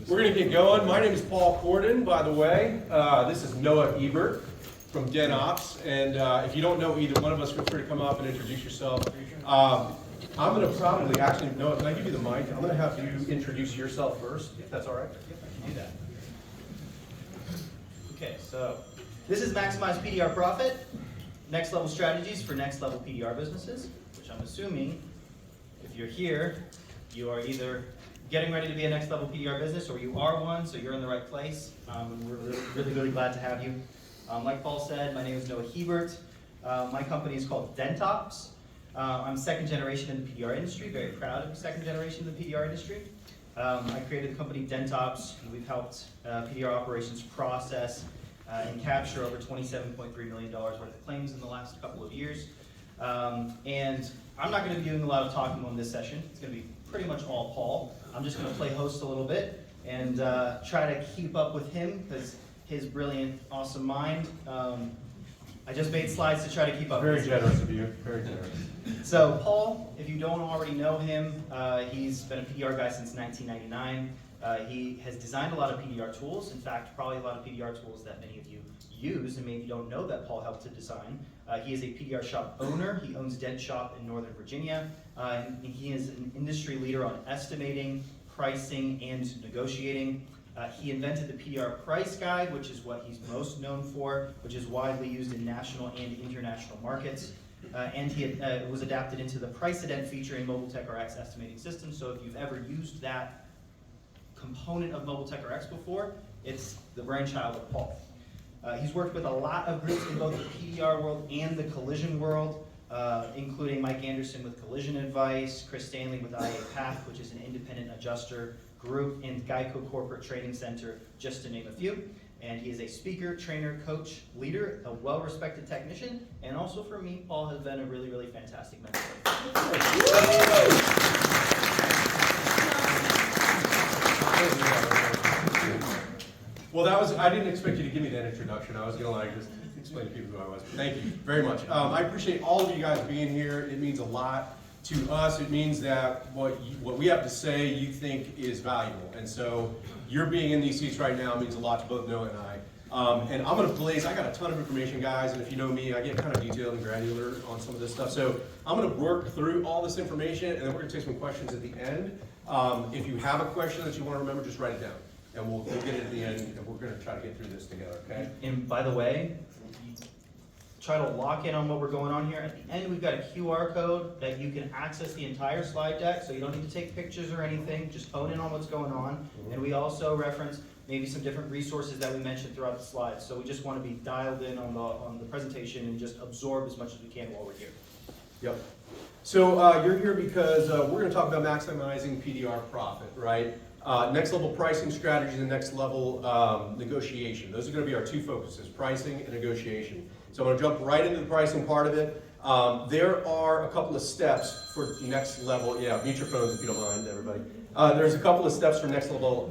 We're going to get going. My name is Paul Kordon, by the way. This is Noah Hebert from Dent Ops. And if you don't know either one of us, feel free to come up and introduce yourself. I'm going to probably, actually, Noah, can I give you the mic? I'm going to have you introduce yourself first, if that's all right. Yep, I can do that. Okay, so this is Maximize PDR Profit, next level strategies for next level PDR businesses, which I'm assuming if you're here, you are either getting ready to be a next level PDR business or you are one, so you're in the right place. We're really glad to have you. Like Paul said, my name is Noah Hebert. My company is called Dent Ops. I'm second generation in the PDR industry, very proud of second generation in the PDR industry. I created the company Dent Ops, and we've helped PDR operations process and capture over $27.3 million worth of claims in the last couple of years. And I'm not going to be doing a lot of talking on this session. It's going to be pretty much all Paul. I'm just going to play host a little bit and try to keep up with him because his brilliant, awesome mind. I just made slides to try to keep up. Very generous of you. Very generous. So Paul, if you don't already know him, he's been a PDR guy since 1999. He has designed a lot of PDR tools. In fact, probably a lot of PDR tools that many of you use, and maybe you don't know that Paul helped to design. He is a PDR shop owner. He owns Dent Shop in Northern Virginia. And he is an industry leader on estimating, pricing, and negotiating. He invented the PDR price guide, which is what he's most known for, which is widely used in national and international markets. And he was adapted into the Price Ident feature in Mobile Tech RX estimating system. So if you've ever used that component of Mobile Tech RX before, it's the brainchild of Paul. He's worked with a lot of groups in both the PDR world and the collision world, including Mike Anderson with Collision Advice, Chris Stanley with IA Path, which is an independent adjuster group, and Geico Corporate Training Center, just to name a few. And he is a speaker, trainer, coach, leader, a well-respected technician, and also for me, Paul has been a really fantastic mentor. Well, I didn't expect you to give me that introduction. I was going to just explain to people who I was. Thank you very much. I appreciate all of you guys being here. It means a lot to us. It means that what we have to say you think is valuable. And so you're being in these seats right now means a lot to both Noah and I. And I'm going to blaze. I got a ton of information, guys. And if you know me, I get kind of detailed and granular on some of this stuff. So I'm going to work through all this information, and then we're going to take some questions at the end. If you have a question that you want to remember, just write it down. And we'll get it at the end, and we're going to try to get through this together, okay? And by the way, try to lock in on what we're going on here. At the end, we've got a QR code that you can access the entire slide deck, so you don't need to take pictures or anything. Just hone in on what's going on. And we also reference maybe some different resources that we mentioned throughout the slides. So we just want to be dialed in on the presentation and just absorb as much as we can while we're here. Yep. So you're here because we're going to talk about maximizing PDR profit, right? Next level pricing strategies and next level negotiation. Those are going to be our two focuses, pricing and negotiation. So I'm going to jump right into the pricing part of it. There are a couple of steps for next level. Yeah, mute your phones if you don't mind, everybody. There's a couple of steps for next level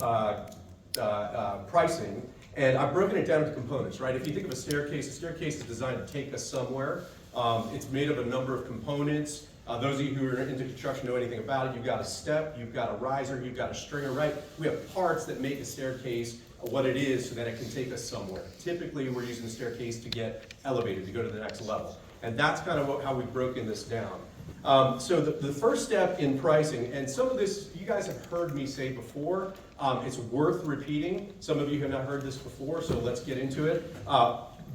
pricing, and I've broken it down into components, right? If you think of a staircase is designed to take us somewhere. It's made of a number of components. Those of you who are into construction know anything about it. You've got a step, you've got a riser, you've got a stringer, right? We have parts that make a staircase what it is so that it can take us somewhere. Typically, we're using the staircase to get elevated, to go to the next level. And that's kind of how we've broken this down. So the first step in pricing, and some of this you guys have heard me say before, it's worth repeating. Some of you have not heard this before, so let's get into it.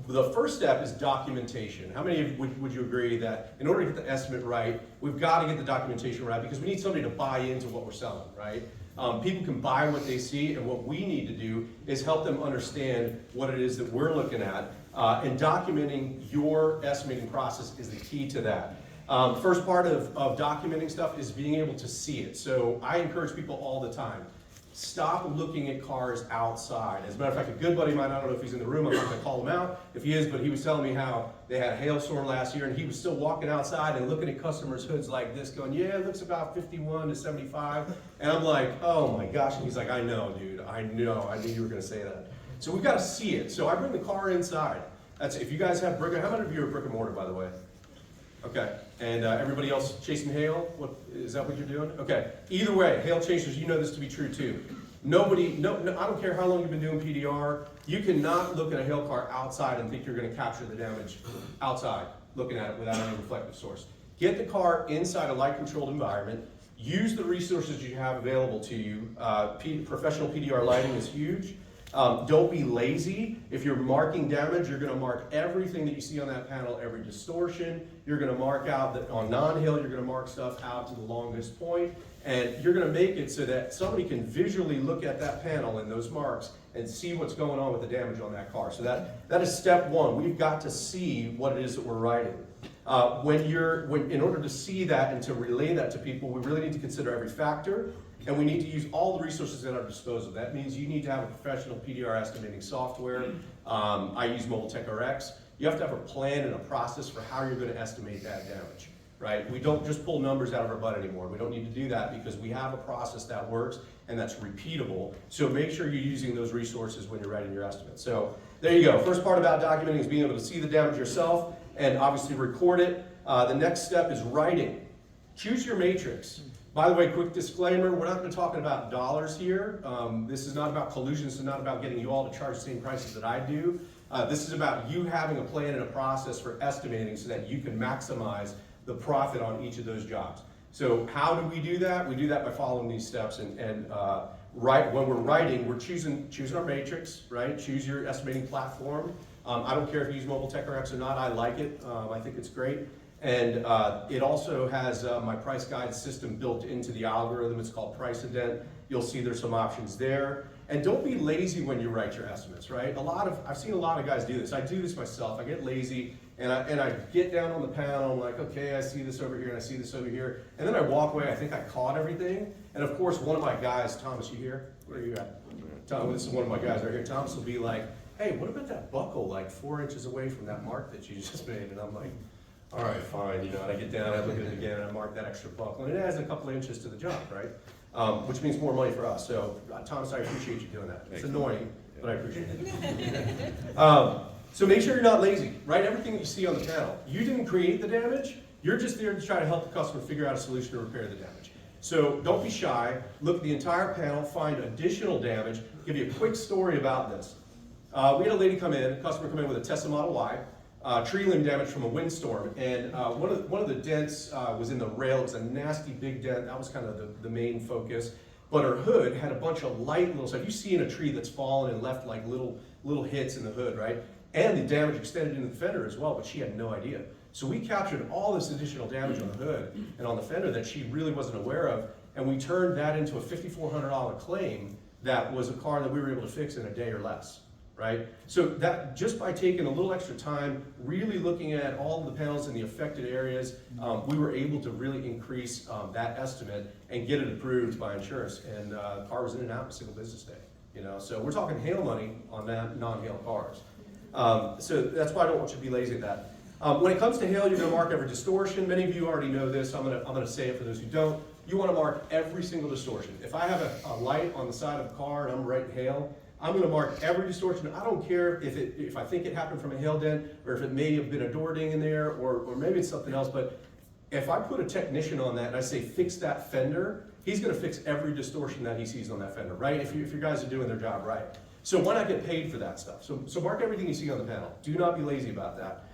The first step is documentation. How many of you would you agree that in order to get the estimate right, we've got to get the documentation right because we need somebody to buy into what we're selling, right? People can buy what they see, and what we need to do is help them understand what it is that we're looking at, and documenting your estimating process is the key to that. First part of documenting stuff is being able to see it. So I encourage people all the time, stop looking at cars outside. As a matter of fact, a good buddy of mine, I don't know if he's in the room, I'm not going to call him out if he is, but he was telling me how they had a hailstorm last year and he was still walking outside and looking at customers' hoods like this going, yeah, it looks about 51 to 75. And I'm like, oh my gosh. And he's like, I know, dude. I knew you were going to say that. So we've got to see it. So I bring the car inside. That's if you guys have brick, how many of you are brick and mortar, by the way? Okay, and everybody else chasing hail? Is that what you're doing? Okay, either way, hail chasers, you know this to be true too. Nobody, I don't care how long you've been doing PDR, you cannot look at a hail car outside and think you're gonna capture the damage outside, looking at it without any reflective source. Get the car inside a light-controlled environment, use the resources you have available to you. Professional PDR lighting is huge. Don't be lazy. If you're marking damage, you're gonna mark everything that you see on that panel, every distortion. You're gonna mark out that on non-hail, you're gonna mark stuff out to the longest point, and you're gonna make it so that somebody can visually look at that panel and those marks and see what's going on with the damage on that car. So that is step one. We've got to see what it is that we're writing. In order to see that and to relay that to people, we really need to consider every factor, and we need to use all the resources at our disposal. That means you need to have a professional PDR estimating software. I use Mobile Tech RX. You have to have a plan and a process for how you're going to estimate that damage, right? We don't just pull numbers out of our butt anymore. We don't need to do that because we have a process that works and that's repeatable. So make sure you're using those resources when you're writing your estimate. So there you go. First part about documenting is being able to see the damage yourself and obviously record it. The next step is writing. Choose your matrix. By the way, quick disclaimer, we're not going to be talking about dollars here. This is not about collusion. This is not about getting you all to charge the same prices that I do. This is about you having a plan and a process for estimating so that you can maximize the profit on each of those jobs. So how do we do that? We do that by following these steps. When we're writing, we're choosing our matrix, right? Choose your estimating platform. I don't care if you use Mobile Tech RX or not. I like it. I think it's great. And it also has my price guide system built into the algorithm. It's called Price Dent. You'll see there's some options there. And don't be lazy when you write your estimates, right? I've seen a lot of guys do this. I do this myself. I get lazy and I get down on the panel. I'm like, okay, I see this over here and I see this over here. And then I walk away. I think I caught everything. And of course, one of my guys, Thomas, you here? Where are you at? Tom, this is one of my guys right here. Thomas will be like, hey, what about that buckle like 4 inches away from that mark that you just made? And I'm like, all right, fine, and I get down, I look at it again, and I mark that extra buckle, and it adds a couple of inches to the job, right? Which means more money for us. So, Thomas, I appreciate you doing that. It's annoying, but I appreciate it. So make sure you're not lazy. Write everything that you see on the panel. You didn't create the damage. You're just there to try to help the customer figure out a solution to repair the damage. So don't be shy. Look at the entire panel, find additional damage. Give you a quick story about this. We had a lady come in, a customer come in with a Tesla Model Y. Tree limb damage from a windstorm, and one of the dents was in the rail. It was a nasty big dent. That was kind of the main focus. But her hood had a bunch of light little stuff. You've seen a tree that's fallen and left like little hits in the hood, right? And the damage extended into the fender as well, but she had no idea. So we captured all this additional damage on the hood and on the fender that she really wasn't aware of, and we turned that into a $5,400 claim that was a car that we were able to fix in a day or less. Right? So that just by taking a little extra time, really looking at all the panels in the affected areas, we were able to really increase that estimate and get it approved by insurance. And the car was in and out in a single business day. So we're talking hail money on non-hail cars. So that's why I don't want you to be lazy at that. When it comes to hail, you're going to mark every distortion. Many of you already know this. I'm going to say it for those who don't. You want to mark every single distortion. If I have a light on the side of the car and I'm writing hail, I'm going to mark every distortion. I don't care if I think it happened from a hail dent or if it may have been a door ding in there or maybe it's something else. But if I put a technician on that and I say fix that fender, he's going to fix every distortion that he sees on that fender, right? If your guys are doing their job right. So why not get paid for that stuff? So mark everything you see on the panel. Do not be lazy about that.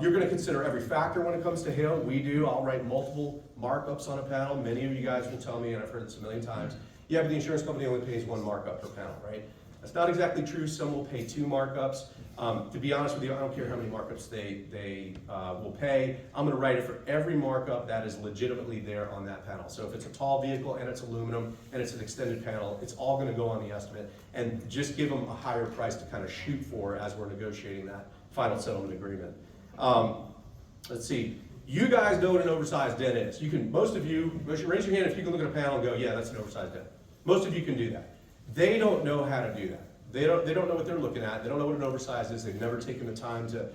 You're going to consider every factor when it comes to hail. We do. I'll write multiple markups on a panel. Many of you guys will tell me, and I've heard this a million times, yeah, but the insurance company only pays one markup per panel, right? That's not exactly true. Some will pay 2 markups. To be honest with you, I don't care how many markups they will pay. I'm going to write it for every markup that is legitimately there on that panel. So if it's a tall vehicle and it's aluminum and it's an extended panel, it's all going to go on the estimate, and just give them a higher price to kind of shoot for as we're negotiating that final settlement agreement. Let's see. You guys know what an oversized dent is. Most of you, raise your hand if you can look at a panel and go, yeah, that's an oversized dent. Most of you can do that. They don't know how to do that. They don't know what they're looking at. They don't know what an oversized is. They've never taken the time to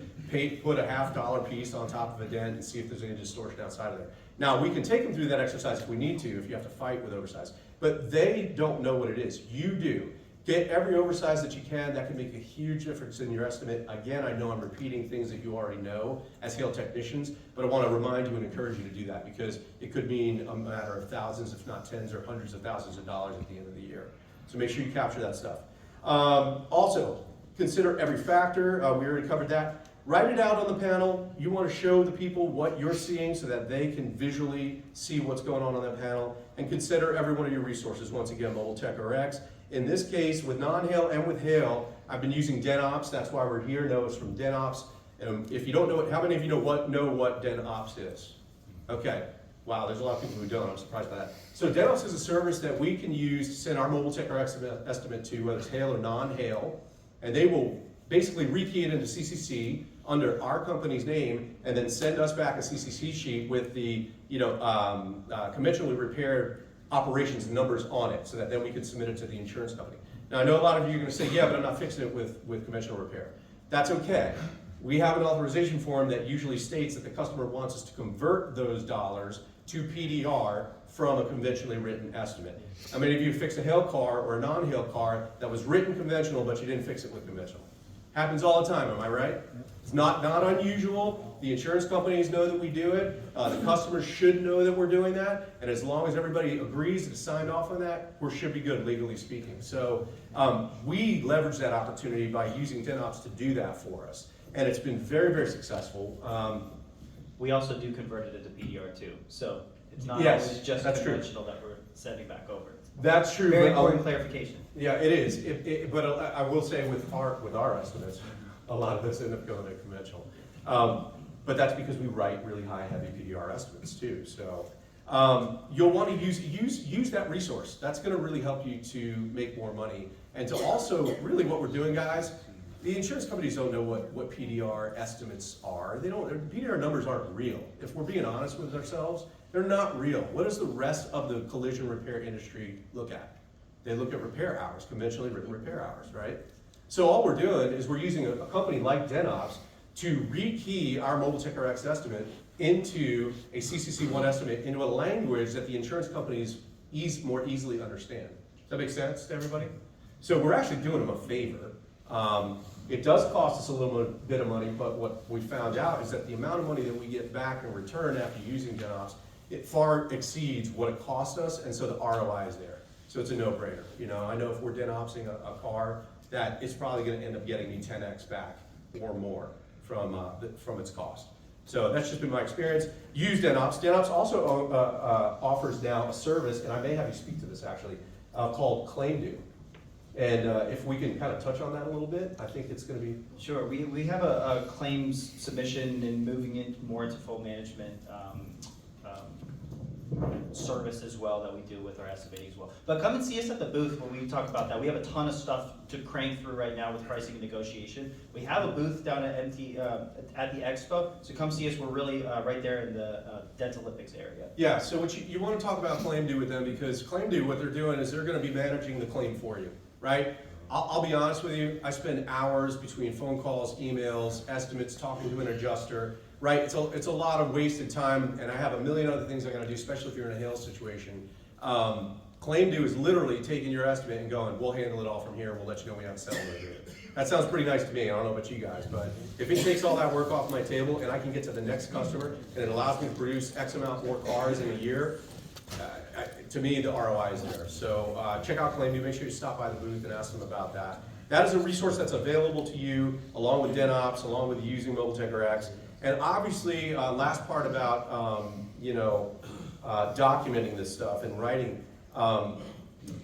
put a $50 piece on top of a dent and see if there's any distortion outside of there. Now, we can take them through that exercise if we need to, if you have to fight with oversized. But they don't know what it is. You do. Get every oversize that you can. That can make a huge difference in your estimate. Again, I know I'm repeating things that you already know as hail technicians, but I want to remind you and encourage you to do that because it could mean a matter of thousands, if not tens or hundreds of thousands of dollars at the end of the year. So make sure you capture that stuff. Also, consider every factor. We already covered that. Write it out on the panel. You want to show the people what you're seeing so that they can visually see what's going on that panel. And consider every one of your resources. Once again, Mobile Tech RX. In this case, with non-hail and with hail, I've been using Dent Ops. That's why we're here. No, it's from Dent Ops. If you don't know it, how many of you know what Dent Ops is? Okay. Wow, there's a lot of people who don't. I'm surprised by that. So Dent Ops is a service that we can use to send our Mobile Tech RX estimate to, whether it's hail or non-hail, and they will basically rekey it into CCC under our company's name, and then send us back a CCC sheet with the conventionally repaired operations numbers on it, so that then we can submit it to the insurance company. Now I know a lot of you are going to say, yeah, but I'm not fixing it with conventional repair. That's okay. We have an authorization form that usually states that the customer wants us to convert those dollars to PDR from a conventionally written estimate. How many of you fixed a hail car or a non-hail car that was written conventional, but you didn't fix it with conventional? Happens all the time, am I right? It's not unusual. The insurance companies know that we do it. The customers should know that we're doing that. And as long as everybody agrees and signed off on that, we should be good, legally speaking. So we leverage that opportunity by using Dent Ops to do that for us. And it's been very, very successful. We also do convert it into PDR too. So it's not Yes, always just that's true. conventional that we're sending back over. That's true. Very but, important clarification. Yeah, it is. But I will say with our estimates, a lot of this end up going to conventional. But that's because we write really high, heavy PDR estimates too. So you'll want to use that resource. That's going to really help you to make more money. And to also, really what we're doing, guys, the insurance companies don't know what PDR estimates are. They don't. PDR numbers aren't real. If we're being honest with ourselves, they're not real. What does the rest of the collision repair industry look at? They look at repair hours, conventionally written repair hours, right? So all we're doing is we're using a company like Dent Ops to rekey our Mobile Tech RX estimate into a CCC1 estimate into a language that the insurance companies more easily understand. Does that make sense to everybody? So we're actually doing them a favor. It does cost us a little bit of money, but what we found out is that the amount of money that we get back in return after using Dent Ops, it far exceeds what it cost us, and so the ROI is there. So it's a no-brainer. You know, I know if we're Dent Opsing a car, that it's probably going to end up getting me 10x back or more from its cost. So that's just been my experience. Use Dent Ops. Dent Ops also offers now a service, and I may have you speak to this actually, called Claim Due. And if we can kind of touch on that a little bit, I think it's going to be... Sure, we have a claims submission and moving it more into full management service as well that we do with our estimating as well. But come and see us at the booth when we talk about that. We have a ton of stuff to crank through right now with pricing and negotiation. We have a booth down at the Expo, so come see us. We're really right there in the Dent Olympics area. Yeah, so what you want to talk about Claim Due with them, because Claim Due, what they're doing is they're going to be managing the claim for you, right? I'll be honest with you, I spend hours between phone calls, emails, estimates, talking to an adjuster, right? It's a lot of wasted time, and I have a million other things I gotta do, especially if you're in a hail situation. Claim Due is literally taking your estimate and going, we'll handle it all from here, we'll let you know we have a settlement agreement. That sounds pretty nice to me, I don't know about you guys, but if it takes all that work off my table and I can get to the next customer, and it allows me to produce X amount more cars in a year, to me, the ROI is there. So check out Claim Due, make sure you stop by the booth and ask them about that. That is a resource that's available to you, along with Dent Ops, along with using Mobile Tech RX. And obviously, last part about documenting this stuff and writing,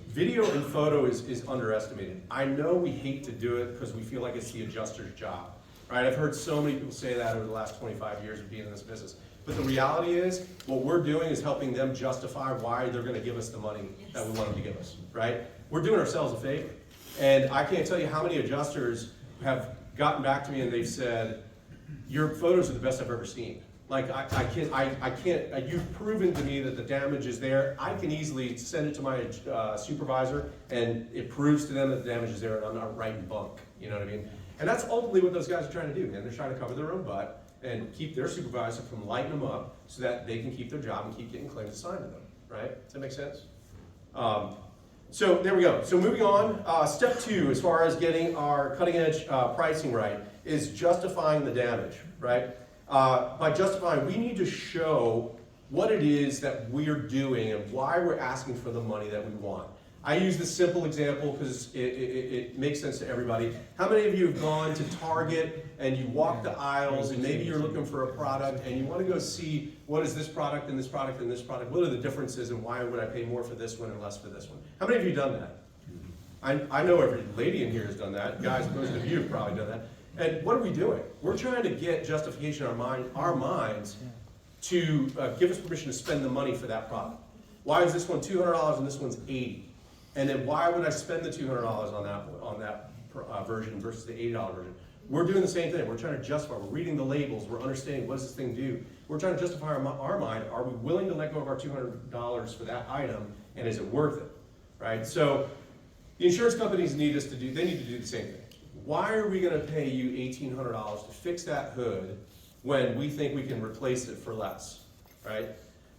video and photo is underestimated. I know we hate to do it because we feel like it's the adjuster's job, right? I've heard so many people say that over the last 25 years of being in this business. But the reality is, what we're doing is helping them justify why they're gonna give us the money that we want them to give us, right? We're doing ourselves a favor. And I can't tell you how many adjusters have gotten back to me and they've said, your photos are the best I've ever seen. Like, I can't, you've proven to me that the damage is there. I can easily send it to my supervisor and it proves to them that the damage is there and I'm not writing bunk, you know what I mean? And that's ultimately what those guys are trying to do, man. They're trying to cover their own butt and keep their supervisor from lighting them up so that they can keep their job and keep getting claims assigned to them, right? Does that make sense? So there we go. So moving on, step 2, as far as getting our cutting edge pricing right, is justifying the damage, right? By justifying, we need to show what it is that we're doing and why we're asking for the money that we want. I use this simple example because it makes sense to everybody. How many of you have gone to Target and you walk the aisles and maybe you're looking for a product and you want to go see what is this product and this product and this product? What are the differences and why would I pay more for this one and less for this one? How many of you have done that? I know every lady in here has done that. Guys, most of you have probably done that. And what are we doing? We're trying to get justification in our minds to give us permission to spend the money for that product. Why is this one $200 and this one's $80? And then why would I spend the $200 on that version versus the $80 version? We're doing the same thing. We're trying to justify. We're reading the labels. We're understanding what does this thing do. We're trying to justify our mind. Are we willing to let go of our $200 for that item, and is it worth it? Right. So the insurance companies need us to do. They need to do the same thing. Why are we going to pay you $1,800 to fix that hood when we think we can replace it for less? Right.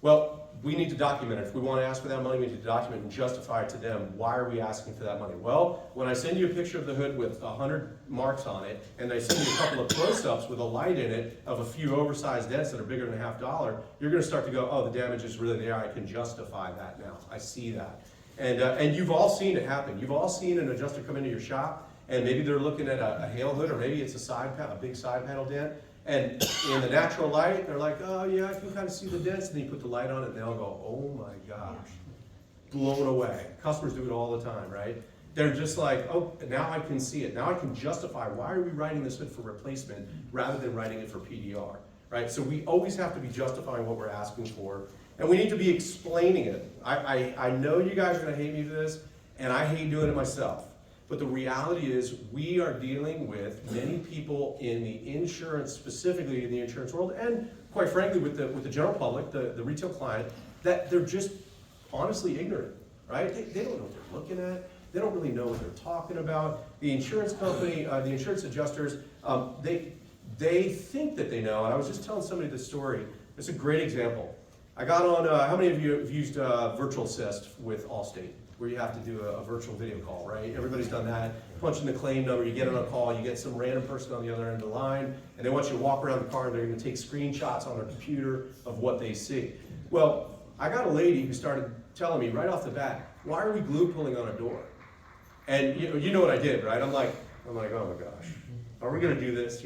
Well, we need to document it. If we want to ask for that money, we need to document and justify it to them. Why are we asking for that money? Well, when I send you a picture of the hood with 100 marks on it, and I send you a couple of close-ups with a light in it of a few oversized dents that are bigger than $50, you're going to start to go, oh, the damage is really there. I can justify that now. I see that. And you've all seen it happen. You've all seen an adjuster come into your shop, and maybe they're looking at a hail hood, or maybe it's a big side panel dent. And in the natural light, they're like, oh yeah, I can kind of see the dents. And then you put the light on it, and they all go, oh my gosh, blown away. Customers do it all the time, right? They're just like, oh, now I can see it. Now I can justify, why are we writing this hood for replacement rather than writing it for PDR, right? So we always have to be justifying what we're asking for, and we need to be explaining it. I know you guys are gonna hate me for this, and I hate doing it myself. But the reality is we are dealing with many people in the insurance, specifically in the insurance world, and quite frankly with the general public, the retail client, that they're just honestly ignorant, right? They don't know what they're looking at. They don't really know what they're talking about. The insurance company, the insurance adjusters, they think that they know. And I was just telling somebody this story. It's a great example. I got on, how many of you have used Virtual Assist with Allstate, where you have to do a virtual video call, right? Everybody's done that. Punch in the claim number, you get on a call, you get some random person on the other end of the line, and they want you to walk around the car, and they're gonna take screenshots on their computer of what they see. Well, I got a lady who started telling me right off the bat, why are we glue pulling on a door? And you know what I did, right? I'm like, oh my gosh, are we gonna do this,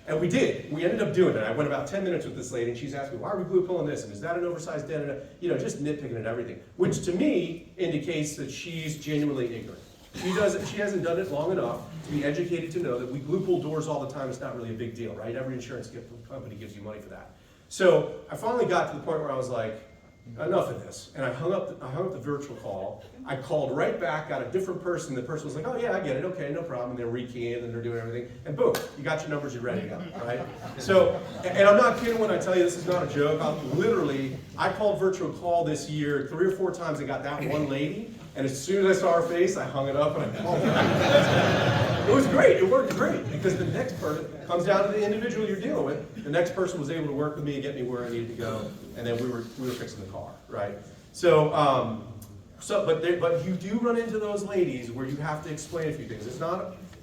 And we did. We ended up doing it. I went about 10 minutes with this lady, and she's asking me, why are we glue pulling this? And is that an oversized dent? And just nitpicking at everything, which to me indicates that she's genuinely ignorant. She hasn't done it long enough to be educated to know that we glue pull doors all the time. It's not really a big deal, right? Every insurance company gives you money for that. So I finally got to the point where I was like, enough of this. And I hung up the virtual call. I called right back, got a different person. The person was like, oh yeah, I get it, okay, no problem. And they're rekeying and they're doing everything. And boom, you got your numbers, you're ready to go, right? So, and I'm not kidding when I tell you this is not a joke. I called virtual call this year 3 or 4 times and got that one lady. And as soon as I saw her face, I hung it up and I called her. It was great, it worked great. Because the next person comes down to the individual you're dealing with. The next person was able to work with me and get me where I needed to go. And then we were fixing the car, right? So, but you do run into those ladies where you have to explain a few things.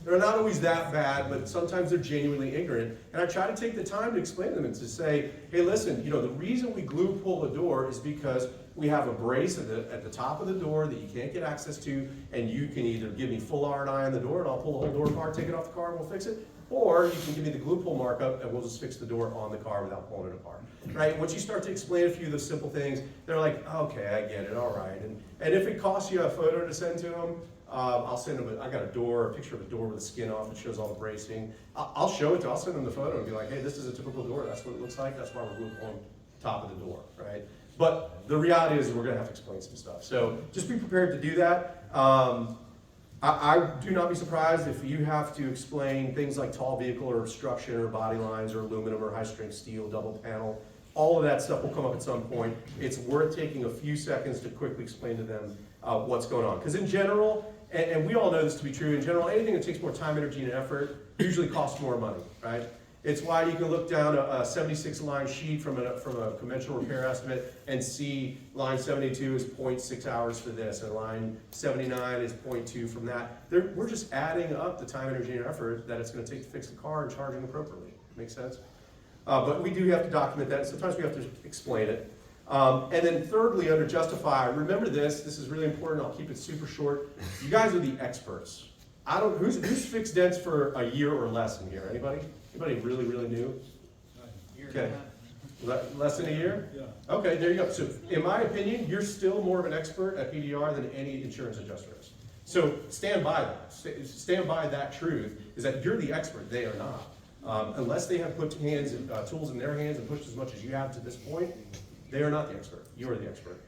They're not always that bad, but sometimes they're genuinely ignorant. And I try to take the time to explain to them and to say, hey, listen, the reason we glue pull a door is because we have a brace at the top of the door that you can't get access to, and you can either give me full R&I on the door and I'll pull the whole door apart, take it off the car and we'll fix it, or you can give me the glue pull markup and we'll just fix the door on the car without pulling it apart, right? Once you start to explain a few of the simple things, they're like, okay, I get it, all right. And if it costs you a photo to send to them, I'll send them, I got a picture of a door with the skin off that shows all the bracing. I'll show it I'll send them the photo and be like, hey, this is a typical door, that's what it looks like, that's why we're glue pulling top of the door, right? But the reality is we're gonna have to explain some stuff. So just be prepared to do that. I do not be surprised if you have to explain things like tall vehicle or obstruction or body lines or aluminum or high strength steel, double panel. All of that stuff will come up at some point. It's worth taking a few seconds to quickly explain to them what's going on. Because in general, and we all know this to be true, in general, anything that takes more time, energy, and effort usually costs more money, right? It's why you can look down a 76-line sheet from a conventional repair estimate and see line 72 is 0.6 hours for this, and line 79 is 0.2 from that. We're just adding up the time, energy, and effort that it's going to take to fix the car and charging appropriately. Make sense? But we do have to document that. Sometimes we have to explain it. And then thirdly, under justify, remember this is really important, I'll keep it super short. You guys are the experts. Who's fixed dents for a year or less in here? Anybody? Anybody really, really new? Okay. Less than a year? Yeah. Okay, there you go. So in my opinion, you're still more of an expert at PDR than any insurance adjuster is. So stand by that. Stand by that truth, is that you're the expert, they are not. Unless they have put tools in their hands and pushed as much as you have to this point, they are not the expert. You are the expert.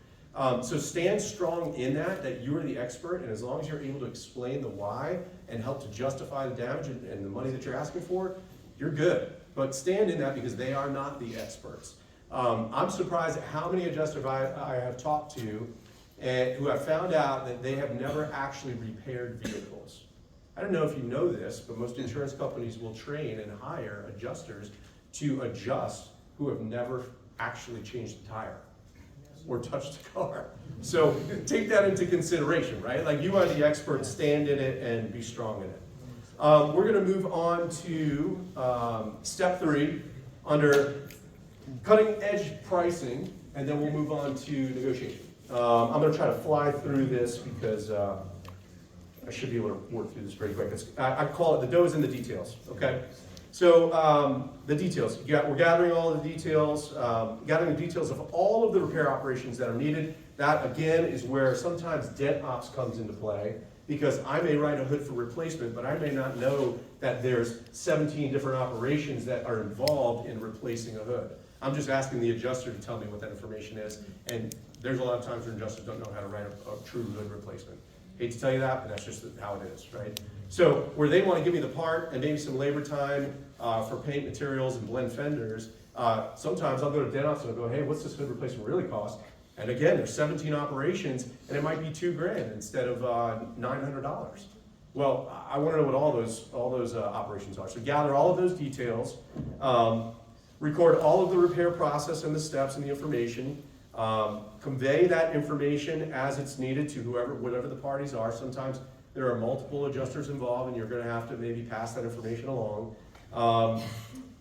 So stand strong in that you are the expert, and as long as you're able to explain the why and help to justify the damage and the money that you're asking for, you're good. But stand in that because they are not the experts. I'm surprised at how many adjusters I have talked to and who have found out that they have never actually repaired vehicles. I don't know if you know this, but most insurance companies will train and hire adjusters to adjust who have never actually changed the tire or touched the car. So take that into consideration, right? Like, you are the expert, stand in it and be strong in it. We're gonna move on to step 3 under cutting edge pricing, and then we'll move on to negotiation. I'm gonna try to fly through this because I should be able to work through this pretty quick. I call it the dough is in the details, okay? So the details, we're gathering all the details, gathering the details of all of the repair operations that are needed. That again is where sometimes Dent Ops comes into play, because I may write a hood for replacement, but I may not know that there's 17 different operations that are involved in replacing a hood. I'm just asking the adjuster to tell me what that information is, and there's a lot of times where adjusters don't know how to write a true hood replacement. Hate to tell you that, but that's just how it is, right? So where they want to give me the part and maybe some labor time for paint materials and blend fenders, sometimes I'll go to Dent Ops and I'll go, hey, what's this hood replacement really cost? And again, there's 17 operations, and it might be $2,000 instead of $900. Well, I want to know what all those operations are. So gather all of those details, record all of the repair process and the steps and the information, convey that information as it's needed to whatever the parties are. Sometimes there are multiple adjusters involved, and you're going to have to maybe pass that information along.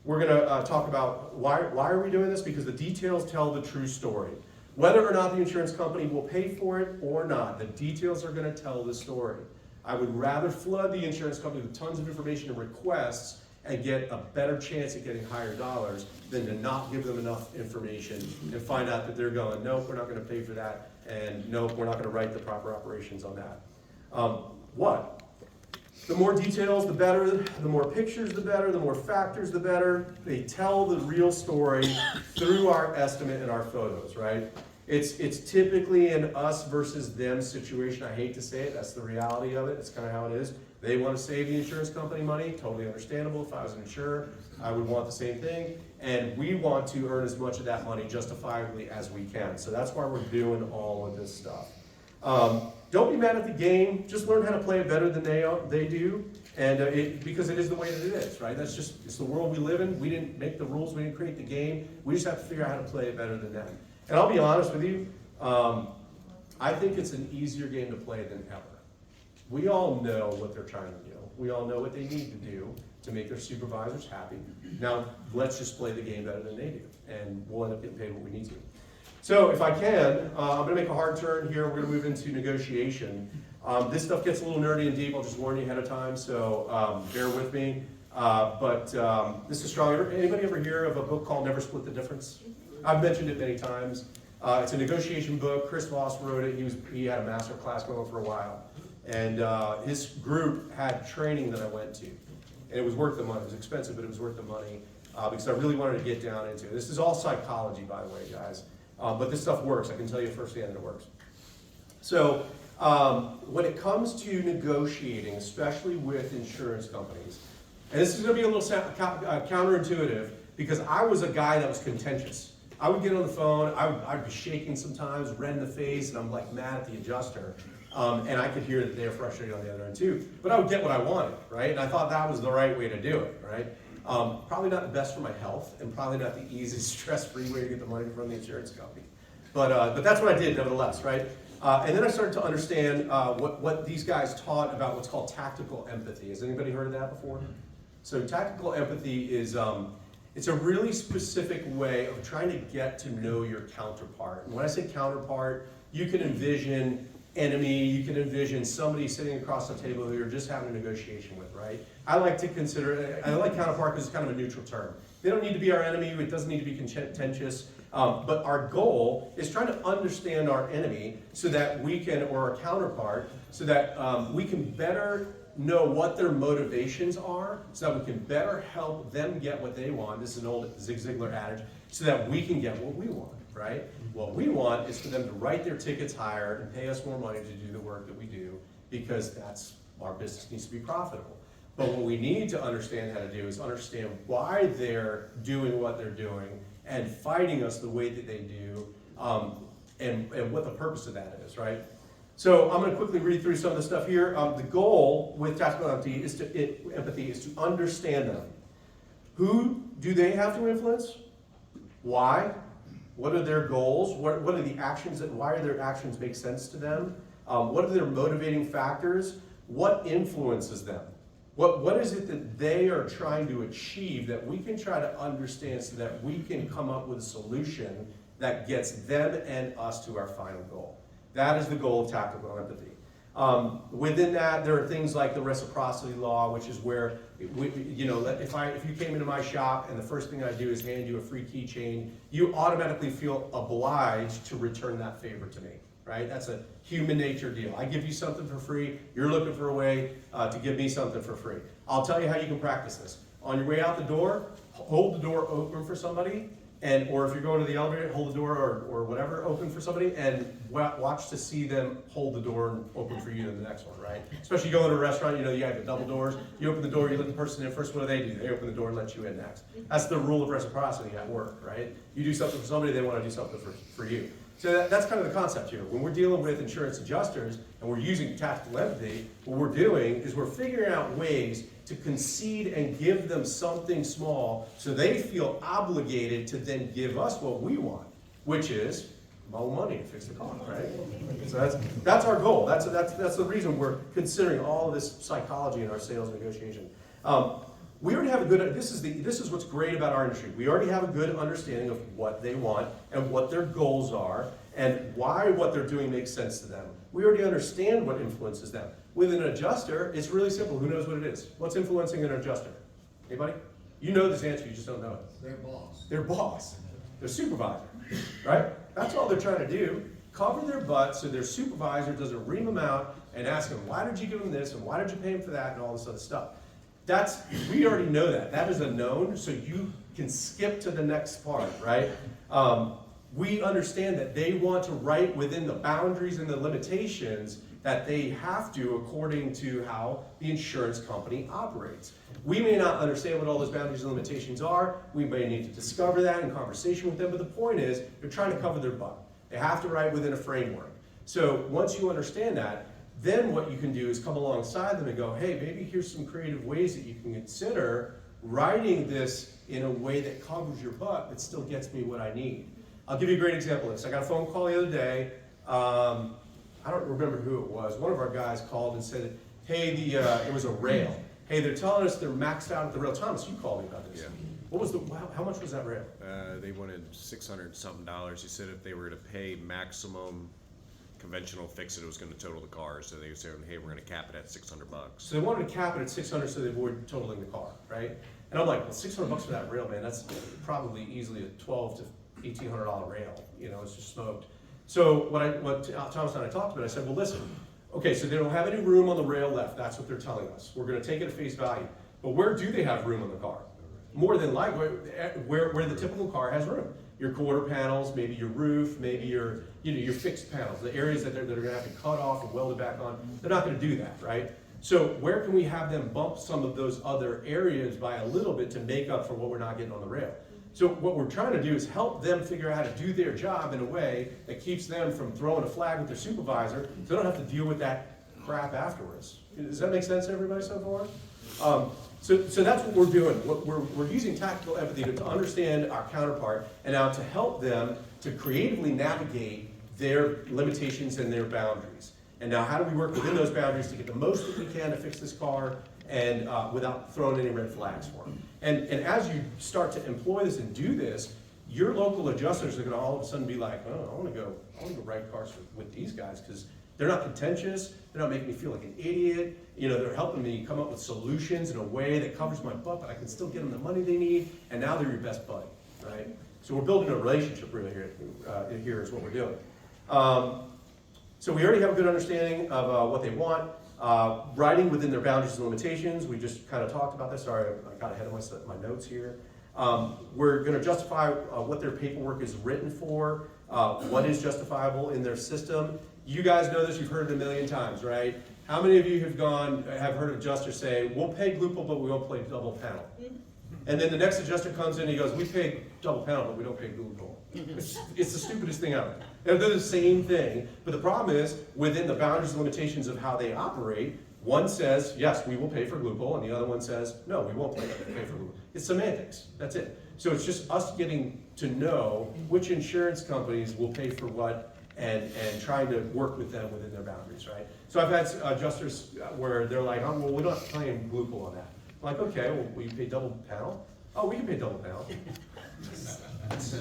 We're going to talk about why are we doing this? Because the details tell the true story. Whether or not the insurance company will pay for it or not, the details are going to tell the story. I would rather flood the insurance company with tons of information and requests and get a better chance at getting higher dollars than to not give them enough information and find out that they're going, nope, we're not going to pay for that, and nope, we're not going to write the proper operations on that. What? The more details, the better. The more pictures, the better. The more factors, the better. They tell the real story through our estimate and our photos, right? It's typically an us versus them situation. I hate to say it, that's the reality of it. It's kind of how it is. They want to save the insurance company money, totally understandable. If I was an insurer, I would want the same thing. And we want to earn as much of that money justifiably as we can. So that's why we're doing all of this stuff. Don't be mad at the game. Just learn how to play it better than they do, and because it is the way that it is, right? It's the world we live in. We didn't make the rules. We didn't create the game. We just have to figure out how to play it better than them. And I'll be honest with you, I think it's an easier game to play than ever. We all know what they're trying to do. We all know what they need to do to make their supervisors happy. Now, let's just play the game better than they do, and we'll end up getting paid what we need to. So if I can, I'm going to make a hard turn here. We're going to move into negotiation. This stuff gets a little nerdy and deep. I'll just warn you ahead of time, so bear with me. But this is strong. Anybody ever hear of a book called Never Split the Difference? I've mentioned it many times. It's a negotiation book. Chris Voss wrote it. He had a master class going for a while. And his group had training that I went to. And it was worth the money. It was expensive, but it was worth the money because I really wanted to get down into it. This is all psychology, by the way, guys. But this stuff works. I can tell you firsthand that it works. So when it comes to negotiating, especially with insurance companies, and this is going to be a little counterintuitive because I was a guy that was contentious. I would get on the phone, I'd be shaking sometimes, red in the face, and I'm like mad at the adjuster. And I could hear that they were frustrated on the other end too. But I would get what I wanted, right? And I thought that was the right way to do it, right? Probably not the best for my health, and probably not the easiest stress-free way to get the money from the insurance company. But that's what I did nevertheless, right? And then I started to understand what these guys taught about what's called tactical empathy. Has anybody heard of that before? So tactical empathy is It's a really specific way of trying to get to know your counterpart. And when I say counterpart, you can envision enemy, you can envision somebody sitting across the table who you're just having a negotiation with, right? I like counterpart because it's kind of a neutral term. They don't need to be our enemy, it doesn't need to be contentious, but our goal is trying to understand our enemy so that we can, or our counterpart, so that we can better know what their motivations are, so that we can better help them get what they want. This is an old Zig Ziglar adage, so that we can get what we want, right? What we want is for them to write their tickets higher and pay us more money to do the work that we do, because that's, our business needs to be profitable. But what we need to understand how to do is understand why they're doing what they're doing and fighting us the way that they do, and what the purpose of that is, right? So I'm going to quickly read through some of the stuff here. The goal with tactical empathy is to understand them. Who do they have to influence? Why? What are their goals? What are the actions that, why are their actions make sense to them? What are their motivating factors? What influences them? What is it that they are trying to achieve that we can try to understand so that we can come up with a solution that gets them and us to our final goal? That is the goal of tactical empathy. Within that, there are things like the reciprocity law, which is where, if you came into my shop and the first thing I do is hand you a free keychain, you automatically feel obliged to return that favor to me, right? That's a human nature deal. I give you something for free, you're looking for a way to give me something for free. I'll tell you how you can practice this. On your way out the door, hold the door open for somebody, or if you're going to the elevator, hold the door or whatever open for somebody, and watch to see them hold the door open for you in the next one, right? Especially going to a restaurant, you have the double doors. You open the door, you let the person in first. What do? They open the door and let you in next. That's the rule of reciprocity at work, right? You do something for somebody, they want to do something for you. So that's kind of the concept here. When we're dealing with insurance adjusters and we're using tactical empathy, what we're doing is we're figuring out ways to concede and give them something small so they feel obligated to then give us what we want, which is more money to fix the car, right? So that's our goal. That's the reason we're considering all of this psychology in our sales negotiation. We already have a good, this is what's great about our industry. We already have a good understanding of what they want and what their goals are and why what they're doing makes sense to them. We already understand what influences them. With an adjuster, it's really simple. Who knows what it is? What's influencing an adjuster? Anybody? You know this answer, you just don't know it. Their boss. Their boss. Their supervisor, right? That's all they're trying to do. Cover their butt so their supervisor doesn't ream them out and ask them, why did you give them this and why did you pay them for that and all this other stuff. We already know that. That is a known, so you can skip to the next part, right? We understand that they want to write within the boundaries and the limitations that they have to according to how the insurance company operates. We may not understand what all those boundaries and limitations are. We may need to discover that in conversation with them, but the point is they're trying to cover their butt. They have to write within a framework. So once you understand that, then what you can do is come alongside them and go, hey, maybe here's some creative ways that you can consider writing this in a way that covers your butt but still gets me what I need. I'll give you a great example of this. I got a phone call the other day. I don't remember who it was. One of our guys called and said, hey, it was a rail. Hey, they're telling us they're maxed out at the rail. Thomas, you called me about this. Yeah. How much was that rail? They wanted $600-something. He said if they were to pay maximum conventional fix it was going to total the car. So they said, hey, we're going to cap it at $600. So they wanted to cap it at $600 so they avoid totaling the car, right? And I'm like, well, $600 for that rail, man, that's probably easily a $1,200 to $1,800 rail. It's just smoked. So what Thomas and I talked about, I said, well, listen, okay, so they don't have any room on the rail left. That's what they're telling us. We're going to take it at face value. But where do they have room on the car? More than likely, where the typical car has room. Your quarter panels, maybe your roof, maybe your fixed panels, the areas that they're going to have to cut off and weld it back on. They're not going to do that, right? So where can we have them bump some of those other areas by a little bit to make up for what we're not getting on the rail? So what we're trying to do is help them figure out how to do their job in a way that keeps them from throwing a flag with their supervisor, so they don't have to deal with that crap afterwards. Does that make sense to everybody so far? So that's what we're doing. We're using tactical empathy to understand our counterpart and now to help them to creatively navigate their limitations and their boundaries. And now how do we work within those boundaries to get the most that we can to fix this car and without throwing any red flags for them? And as you start to employ this and do this, your local adjusters are gonna all of a sudden be like, oh, I wanna go write cars with these guys, because they're not contentious, they're not making me feel like an idiot, you know, they're helping me come up with solutions in a way that covers my butt, but I can still get them the money they need, and now they're your best buddy, right? So we're building a relationship really here is what we're doing. So we already have a good understanding of what they want. Writing within their boundaries and limitations, we just kind of talked about this. Sorry, I got ahead of my notes here. We're going to justify what their paperwork is written for, what is justifiable in their system. You guys know this, you've heard it a million times, right? How many of you have heard adjusters say, we'll pay Glupal, but we won't pay double panel? And then the next adjuster comes in and he goes, we pay double panel, but we don't pay Glupal. It's the stupidest thing ever. They're the same thing, but the problem is, within the boundaries and limitations of how they operate, one says, yes, we will pay for Glupal, and the other one says, no, we won't pay for Glupal. It's semantics, that's it. So it's just us getting to know which insurance companies will pay for what, and trying to work with them within their boundaries, right? So I've had adjusters where they're like, oh, well, we're not paying Glupal on that. I'm like, okay, well, will you pay double panel? Oh, we can pay double panel.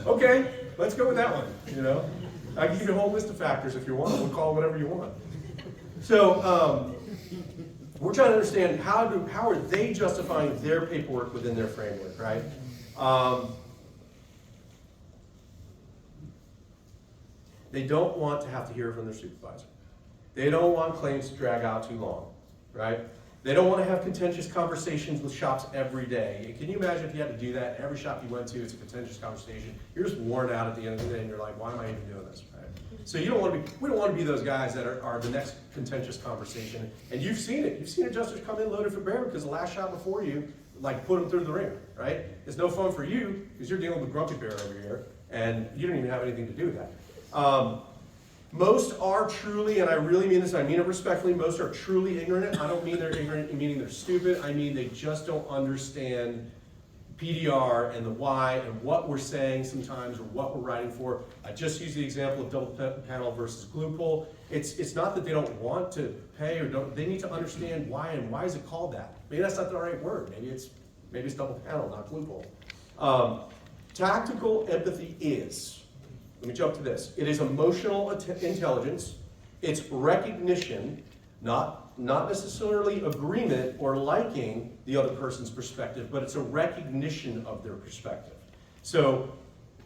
Okay, let's go with that one, you know? I can give you a whole list of factors if you want. We'll call whatever you want. So we're trying to understand how are they justifying their paperwork within their framework, right? They don't want to have to hear from their supervisor. They don't want claims to drag out too long, right? They don't want to have contentious conversations with shops every day. Can you imagine if you had to do that? Every shop you went to, it's a contentious conversation. You're just worn out at the end of the day, and you're like, why am I even doing this, right? So we don't want to be those guys that are the next contentious conversation. And you've seen it. You've seen adjusters come in loaded for bear because the last shop before you, like, put them through the ringer, right? It's no fun for you because you're dealing with grumpy bear over here, and you don't even have anything to do with that. Most are truly, and I really mean this, I mean it respectfully, most are truly ignorant. I don't mean they're ignorant meaning they're stupid. I mean they just don't understand PDR and the why and what we're saying sometimes or what we're writing for. I just used the example of double panel versus Glupal. It's not that they don't want to pay or don't, they need to understand why and why is it called that. Maybe that's not the right word. Maybe it's double panel, not Glupal. Tactical empathy is, let me jump to this. It is emotional intelligence. It's recognition, not necessarily agreement or liking the other person's perspective, but it's a recognition of their perspective. So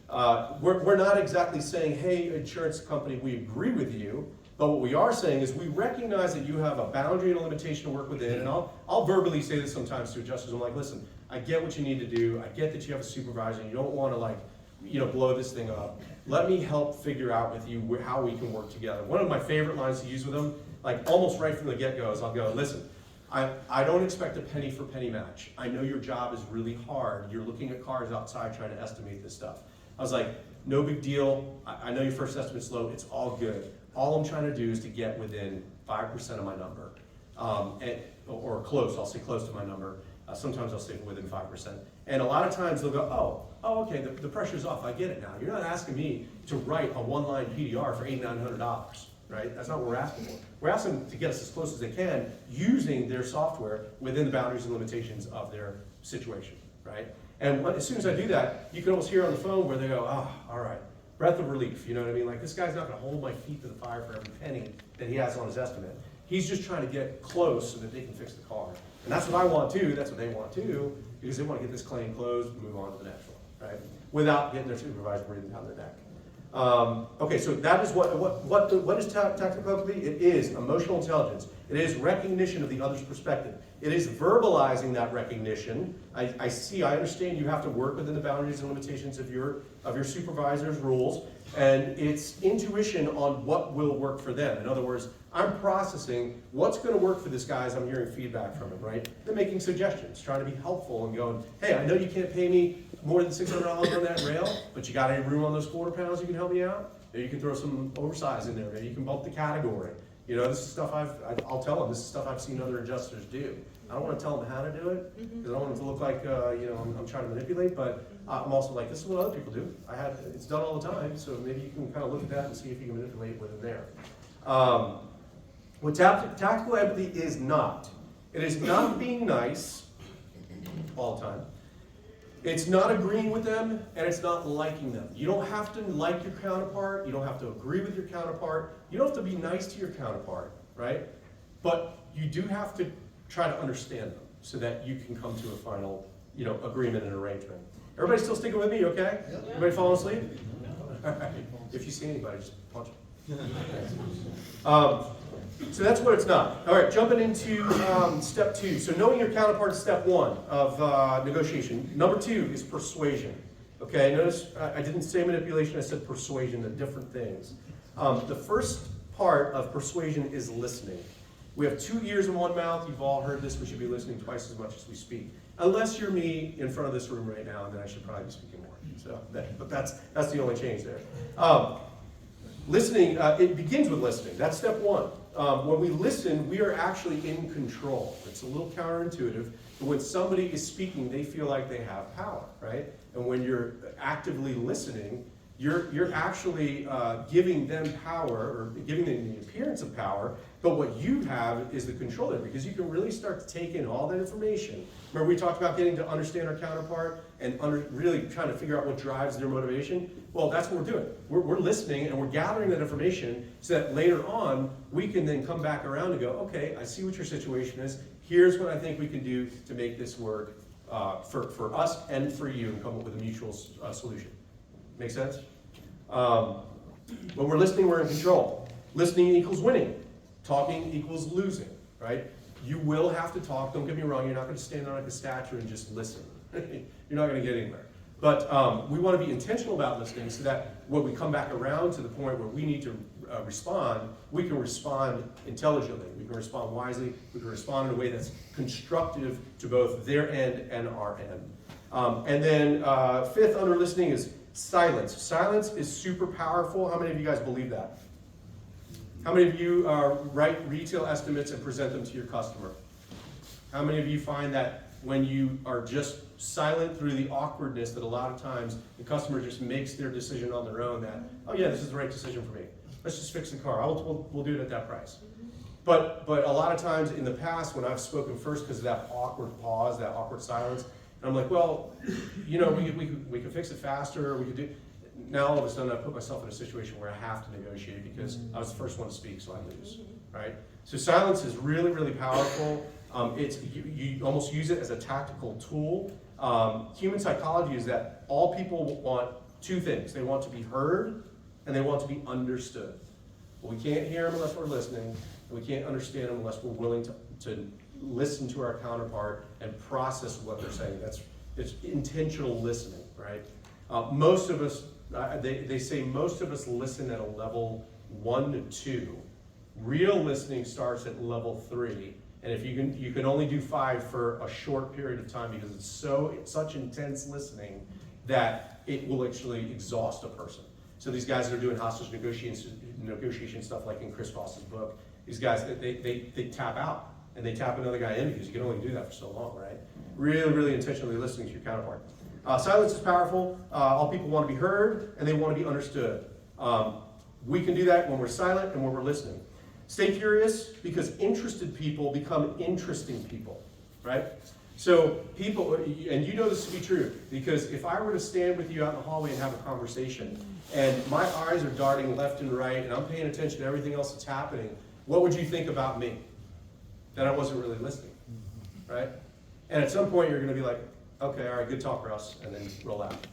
we're not exactly saying, hey, insurance company, we agree with you, but what we are saying is we recognize that you have a boundary and a limitation to work within, and I'll verbally say this sometimes to adjusters. I'm like, listen, I get what you need to do. I get that you have a supervisor. You don't want to blow this thing up. Let me help figure out with you how we can work together. One of my favorite lines to use with them, like almost right from the get-go, is I'll go, listen, I don't expect a penny for penny match. I know your job is really hard. You're looking at cars outside trying to estimate this stuff. I was like, no big deal. I know your first estimate's low. It's all good. All I'm trying to do is to get within 5% of my number, or close. I'll say close to my number. Sometimes I'll say within 5%. And a lot of times they'll go, oh, okay, the pressure's off. I get it now. You're not asking me to write a one-line PDR for $800-900, right? That's not what we're asking for. We're asking them to get us as close as they can using their software within the boundaries and limitations of their situation, right? And as soon as I do that, you can almost hear on the phone where they go, all right, breath of relief, you know what I mean? Like, this guy's not gonna hold my feet to the fire for every penny that he has on his estimate. He's just trying to get close so that they can fix the car. And that's what I want too, that's what they want too, because they want to get this claim closed and move on to the next one, right? Without getting their supervisor breathing down their neck. Okay, so that is what is tactical empathy? It is emotional intelligence. It is recognition of the other's perspective. It is verbalizing that recognition. I understand you have to work within the boundaries and limitations of your supervisor's rules, and it's intuition on what will work for them. In other words, I'm processing what's going to work for this guy as I'm hearing feedback from him, right? They're making suggestions, trying to be helpful and going, hey, I know you can't pay me more than $600 on that rail, but you got any room on those quarter pounds you can help me out? Maybe you can throw some oversize in there. Maybe you can bump the category. You know, this is stuff I'll tell them, this is stuff I've seen other adjusters do. I don't want to tell them how to do it, because I don't want it to look like, I'm trying to manipulate, but I'm also like, this is what other people do. It's done all the time, so maybe you can kind of look at that and see if you can manipulate within there. What tactical empathy is not. It is not being nice all the time. It's not agreeing with them, and it's not liking them. You don't have to like your counterpart. You don't have to agree with your counterpart. You don't have to be nice to your counterpart, right? But you do have to try to understand them so that you can come to a final, agreement and arrangement. Everybody still sticking with me, okay? Yep. Everybody falling asleep? All right. If you see anybody, just punch them. So that's what it's not. All right, jumping into step 2. So knowing your counterpart is step 1 of negotiation. Number 2 is persuasion. Okay, notice I didn't say manipulation, I said persuasion, they're different things. The first part of persuasion is listening. We have 2 ears and 1 mouth. You've all heard this. We should be listening twice as much as we speak. Unless you're me in front of this room right now, and then I should probably be speaking more. So, but that's the only change there. Listening, it begins with listening. That's step 1. When we listen, we are actually in control. It's a little counterintuitive, but when somebody is speaking, they feel like they have power, right? And when you're actively listening, you're actually giving them power, or giving them the appearance of power, but what you have is the control there, because you can really start to take in all that information. Remember we talked about getting to understand our counterpart and really trying to figure out what drives their motivation? Well, that's what we're doing. We're listening and we're gathering that information so that later on we can then come back around and go, okay, I see what your situation is. Here's what I think we can do to make this work for us and for you, and come up with a mutual solution. Make sense? When we're listening, we're in control. Listening equals winning. Talking equals losing, right? You will have to talk. Don't get me wrong. You're not going to stand on like a statue and just listen. You're not going to get anywhere. But we want to be intentional about listening so that when we come back around to the point where we need to respond, we can respond intelligently. We can respond wisely. We can respond in a way that's constructive to both their end and our end. And then 5th under listening is silence. Silence is super powerful. How many of you guys believe that? How many of you write retail estimates and present them to your customer? How many of you find that when you are just silent through the awkwardness, that a lot of times the customer just makes their decision on their own, that, oh yeah, this is the right decision for me. Let's just fix the car. We'll do it at that price. But a lot of times in the past, when I've spoken first because of that awkward pause, that awkward silence, and I'm like, well, we could fix it faster, we could do. Now all of a sudden I put myself in a situation where I have to negotiate because I was the first one to speak, so I lose, right? So silence is really, really powerful. You almost use it as a tactical tool. Human psychology is that all people want 2 things. They want to be heard and they want to be understood. But we can't hear them unless we're listening, and we can't understand them unless we're willing to listen to our counterpart and process what they're saying. It's intentional listening, right? Most of us, they say most of us listen at a level 1 to 2. Real listening starts at level 3, and if you can only do 5 for a short period of time, because it's such intense listening that it will actually exhaust a person. So these guys that are doing hostage negotiation stuff, like in Chris Voss's book, these guys they tap out and they tap another guy in because you can only do that for so long, right? Really, really intentionally listening to your counterpart. Silence is powerful. All people want to be heard and they want to be understood. We can do that when we're silent and when we're listening. Stay curious, because interested people become interesting people, right? So people, and you know this to be true, because if I were to stand with you out in the hallway and have a conversation, and my eyes are darting left and right, and I'm paying attention to everything else that's happening, what would you think about me? That I wasn't really listening, right? And at some point you're going to be like, okay, all right, good talk, Russ, and then roll out.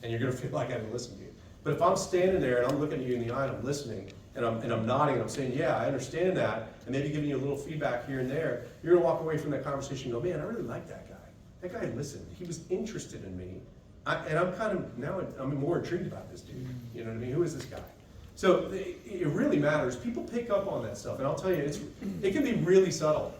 And you're going to feel like I didn't listen to you. But if I'm standing there and I'm looking at you in the eye and I'm listening, and I'm nodding and I'm saying, yeah, I understand that, and maybe giving you a little feedback here and there, you're going to walk away from that conversation and go, man, I really like that guy. That guy listened. He was interested in me. And I'm kind of, now I'm more intrigued about this dude. You know what I mean? Who is this guy? So it really matters. People pick up on that stuff. And I'll tell you, it can be really subtle.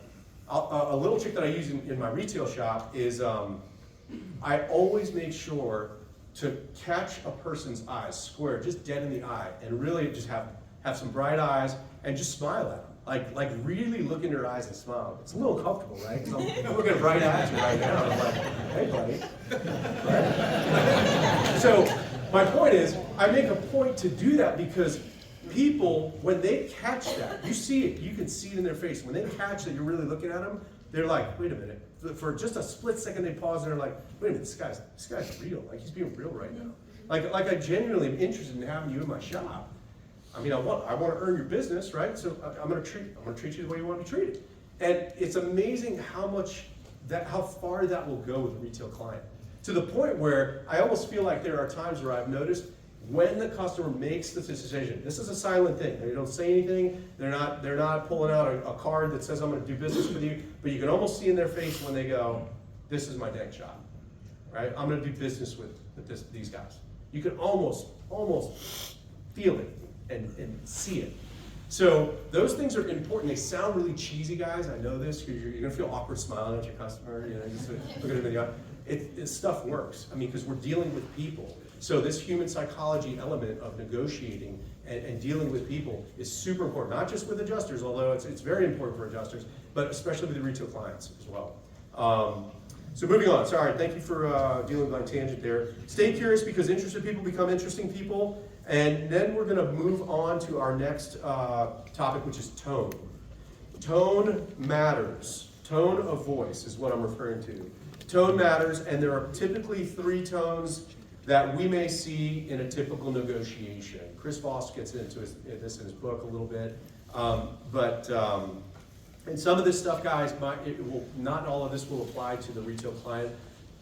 A little trick that I use in my retail shop is I always make sure to catch a person's eyes square, just dead in the eye, and really just have some bright eyes and just smile at them. Like really look in their eyes and smile. It's a little uncomfortable, right? Because I'm looking right at you right now. And I'm like, hey, buddy. Right? So my point is, I make a point to do that because people, when they catch that, you see it, you can see it in their face. When they catch that you're really looking at them, they're like, wait a minute. For just a split second, they pause and they're like, wait a minute, this guy's real. Like, he's being real right now. Like I genuinely am interested in having you in my shop. I mean, I want to earn your business, right? So I'm gonna treat you the way you want to be treated. And it's amazing how far that will go with a retail client. To the point where I almost feel like there are times where I've noticed when the customer makes the decision, this is a silent thing. They don't say anything. They're not pulling out a card that says I'm going to do business with you. But you can almost see in their face when they go, "This is my dang shop, right? I'm going to do business with these guys." You can almost feel it and see it. So those things are important. They sound really cheesy, guys. I know this because you're going to feel awkward smiling at your customer. You know, just look at them in the eye. This stuff works. I mean, because we're dealing with people. So this human psychology element of negotiating and dealing with people is super important, not just with adjusters, although it's very important for adjusters, but especially with the retail clients as well. So moving on, sorry, thank you for dealing with my tangent there. Stay curious because interested people become interesting people. And then we're gonna move on to our next topic, which is tone. Tone matters. Tone of voice is what I'm referring to. Tone matters, and there are typically 3 tones that we may see in a typical negotiation. Chris Voss gets into this in his book a little bit, and some of this stuff, guys, not all of this will apply to the retail client.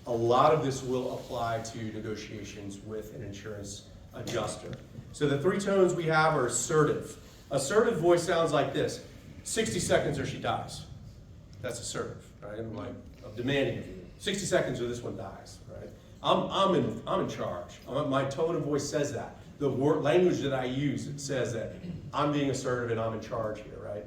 A lot of this will apply to negotiations with an insurance adjuster. So the 3 tones we have are assertive. Assertive voice sounds like this: 60 seconds or she dies. That's assertive, right? I'm demanding of you. 60 seconds or this one dies, right? I'm in charge. My tone of voice says that. The language that I use, it says that I'm being assertive and I'm in charge here, right?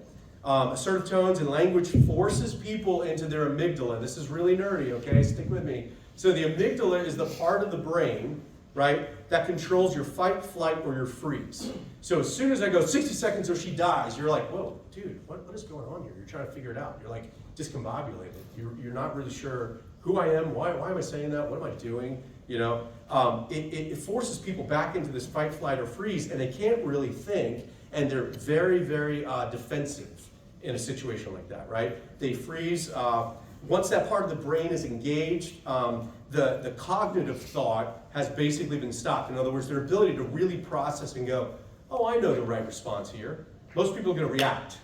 Assertive tones and language forces people into their amygdala. This is really nerdy, okay? Stick with me. So the amygdala is the part of the brain, right, that controls your fight, flight, or your freeze. So as soon as I go 60 seconds or she dies, you're like, whoa, dude, what is going on here? You're trying to figure it out. You're like discombobulated. You're not really sure who I am, why am I saying that, what am I doing? You know, it forces people back into this fight, flight, or freeze, and they can't really think, and they're very, very defensive in a situation like that, right? They freeze. Once that part of the brain is engaged, the cognitive thought has basically been stopped. In other words, their ability to really process and go, oh, I know the right response here. Most people are going to react,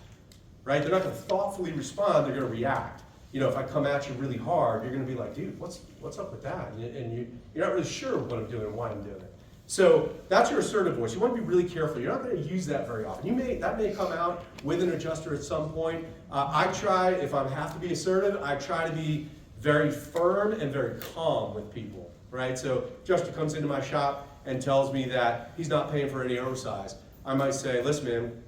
right? They're not going to thoughtfully respond, they're going to react. You know, if I come at you really hard, you're going to be like, dude, what's up with that? And you're not really sure what I'm doing and why I'm doing it. So that's your assertive voice. You want to be really careful. You're not going to use that very often. That may come out with an adjuster at some point. I try, if I have to be assertive, I try to be very firm and very calm with people, right? So adjuster comes into my shop and tells me that he's not paying for any oversize. I might say, listen, man,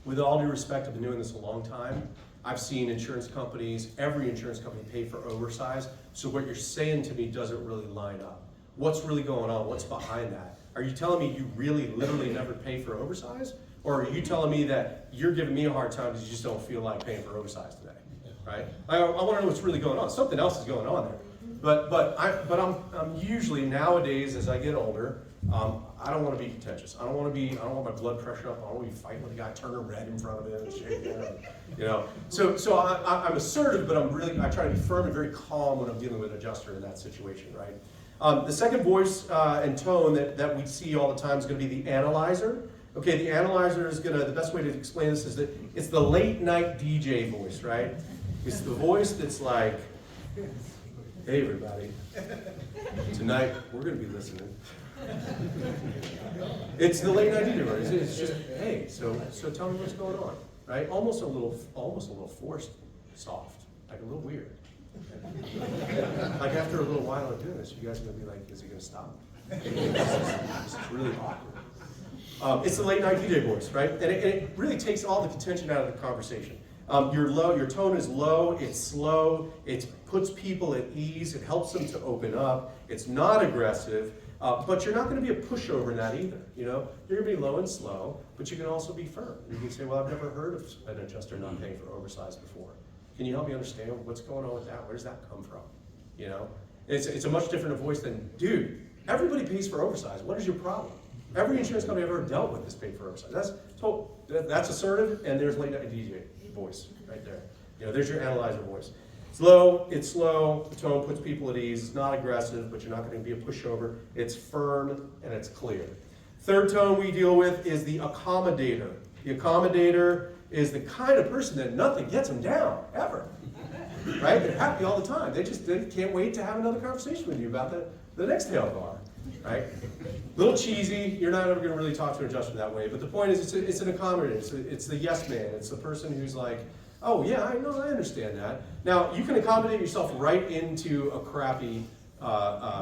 with all due respect, I've been doing this a long time. I've seen insurance companies, every insurance company pay for oversize. So what you're saying to me doesn't really line up. What's really going on? What's behind that? Are you telling me you really literally never pay for oversize? Or are you telling me that you're giving me a hard time because you just don't feel like paying for oversize today, right? I want to know what's really going on. Something else is going on there. But I'm usually nowadays, as I get older, I don't want to be contentious. I don't want my blood pressure up. I don't want to be fighting with a guy turning red in front of him and shaking him, you know. So I'm assertive, but I try to be firm and very calm when I'm dealing with an adjuster in that situation, right? The second voice and tone that we see all the time is going to be the analyzer. Okay, the analyzer is the best way to explain this is that it's the late night DJ voice, right? It's the voice that's like, hey everybody, tonight we're going to be listening. It's the late night DJ voice. It's just, hey, so tell me what's going on, right? Almost a little forced, soft, like a little weird. Like after a little while of doing this, you guys are going to be like, is he going to stop? This is really awkward. It's the late night DJ voice, right? And it really takes all the contention out of the conversation. Your tone is low, it's slow, it puts people at ease, it helps them to open up, it's not aggressive, but you're not going to be a pushover in that either. You know, you're going to be low and slow, but you can also be firm. You can say, well, I've never heard of an adjuster not paying for oversize before. Can you help me understand what's going on with that? Where does that come from? You know, it's a much different voice than, dude, everybody pays for oversize. What is your problem? Every insurance company I've ever dealt with has paid for oversized. That's assertive, and there's late night DJ voice right there. You know, there's your analyzer voice. It's slow, the tone puts people at ease, it's not aggressive, but you're not gonna be a pushover. It's firm and it's clear. Third tone we deal with is the accommodator. The accommodator is the kind of person that nothing gets them down, ever. Right? They're happy all the time. They can't wait to have another conversation with you about the next tail bar. Right? A little cheesy, you're not ever gonna really talk to an adjuster that way, but the point is it's an accommodator. It's the yes man. It's the person who's like, oh yeah, I know, I understand that. Now, you can accommodate yourself right into a crappy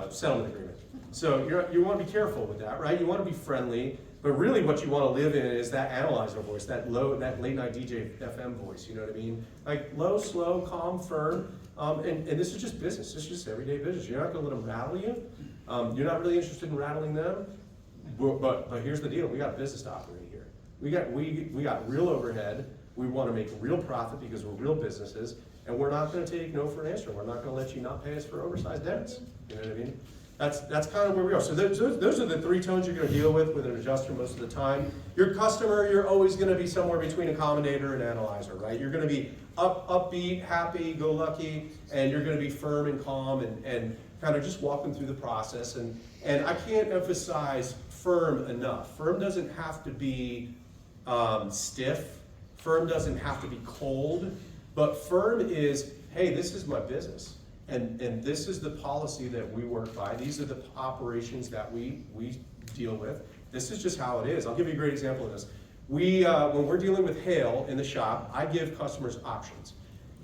settlement agreement. So you want to be careful with that, right? You want to be friendly, but really what you want to live in is that analyzer voice, that late night DJ FM voice, you know what I mean? Like low, slow, calm, firm, and this is just business. This is just everyday business. You're not going to let them rattle you. You're not really interested in rattling them, but here's the deal. We got a business to operate here. We got real overhead. We want to make real profit because we're real businesses, and we're not going to take no for an answer. We're not going to let you not pay us for oversized debts. You know what I mean? That's kind of where we are. So those are the three tones you're going to deal with an adjuster most of the time. Your customer, you're always going to be somewhere between accommodator and analyzer, right? You're going to be upbeat, happy, go lucky, and you're going to be firm and calm and kind of just walk them through the process. And I can't emphasize firm enough. Firm doesn't have to be stiff. Firm doesn't have to be cold, but firm is, hey, this is my business, and this is the policy that we work by. These are the operations that we deal with. This is just how it is. I'll give you a great example of this. When we're dealing with hail in the shop, I give customers options.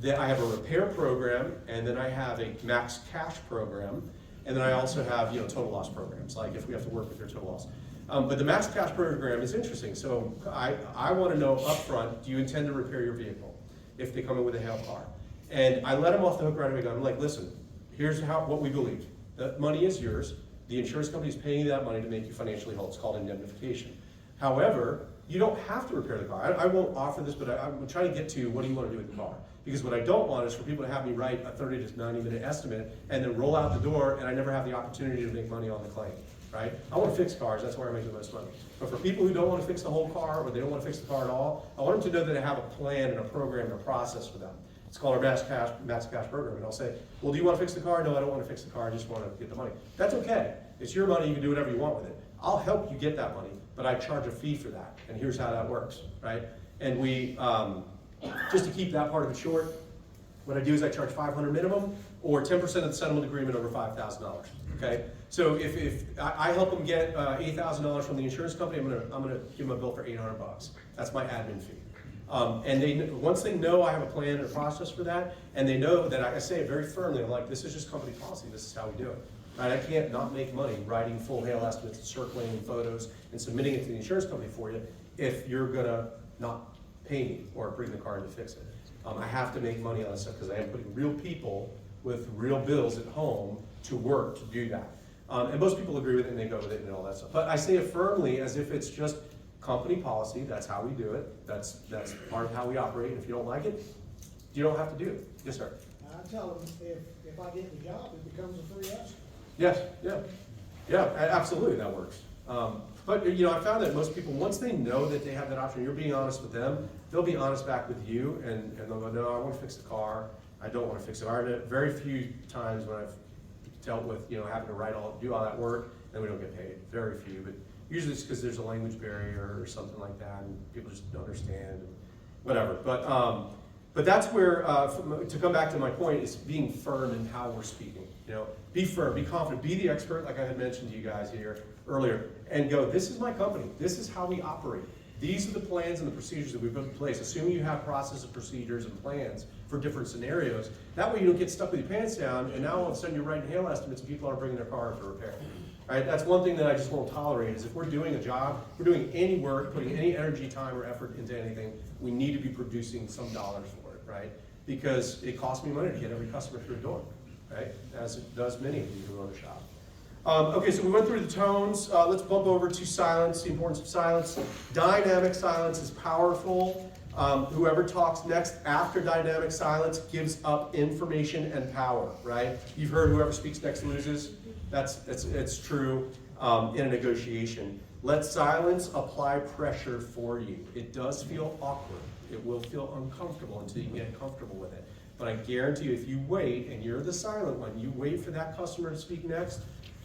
I have a repair program, and then I have a max cash program, and then I also have total loss programs, like if we have to work with their total loss. But the max cash program is interesting. So I want to know upfront, do you intend to repair your vehicle if they come in with a hail car? And I let them off the hook right away. I'm like, listen, here's what we believe. The money is yours. The insurance company is paying you that money to make you financially whole. It's called indemnification. However, you don't have to repair the car. I won't offer this, but I'm trying to get to what do you want to do with the car? Because what I don't want is for people to have me write a 30 to 90 minute estimate and then roll out the door and I never have the opportunity to make money on the claim. Right? I want to fix cars, that's where I make the most money. But for people who don't want to fix the whole car or they don't want to fix the car at all, I want them to know that I have a plan and a program and a process for them. It's called our max cash program. And I'll say, well, do you want to fix the car? No, I don't want to fix the car, I just want to get the money. That's okay. It's your money, you can do whatever you want with it. I'll help you get that money, but I charge a fee for that. And here's how that works, right? And we, just to keep that part of it short, what I do is I charge $500 minimum or 10% of the settlement agreement over $5,000. Okay, so if I help them get $8,000 from the insurance company, I'm gonna give them a bill for $800. That's my admin fee. And once they know I have a plan and a process for that, and they know that I say it very firmly, I'm like, this is just company policy. This is how we do it. Right? I can't not make money writing full hail estimates, and circulating photos, and submitting it to the insurance company for you if you're gonna not pay me or bring the car in to fix it. I have to make money on this stuff because I am putting real people with real bills at home to work to do that. And most people agree with it and they go with it and all that stuff. But I say it firmly as if it's just company policy. That's how we do it. That's part of how we operate. And if you don't like it, you don't have to do it. Yes, sir. I tell them if I get the job, it becomes a free estimate. Yes, yeah, absolutely, that works. But I found that most people, once they know that they have that option, you're being honest with them, they'll be honest back with you, and they'll go, no, I want to fix the car. I don't want to fix it. I've had very few times when I've dealt with having to do all that work, and we don't get paid. Very few, but usually it's because there's a language barrier or something like that, and people just don't understand, and whatever. But that's where, to come back to my point, is being firm in how we're speaking. Be firm, be confident, be the expert, like I had mentioned to you guys here earlier, and go, this is my company, this is how we operate. These are the plans and the procedures that we put in place, assuming you have processes, procedures, and plans for different scenarios. That way you don't get stuck with your pants down, and now all of a sudden you're writing hail estimates and people aren't bringing their car in for repair. Right? That's one thing that I just won't tolerate, is if we're doing a job, we're doing any work, putting any energy, time, or effort into anything, we need to be producing some dollars for it, right? Because it costs me money to get every customer through the door, right? As it does many of you who own a shop. Okay, so we went through the tones. Let's bump over to silence, the importance of silence. Dynamic silence is powerful. Whoever talks next after dynamic silence gives up information and power, right? You've heard whoever speaks next loses. It's true in a negotiation. let silence apply pressure for you. It does feel awkward. It will feel uncomfortable until you get comfortable with it. But I guarantee you, if you wait and you're the silent one, you wait for that customer to speak next,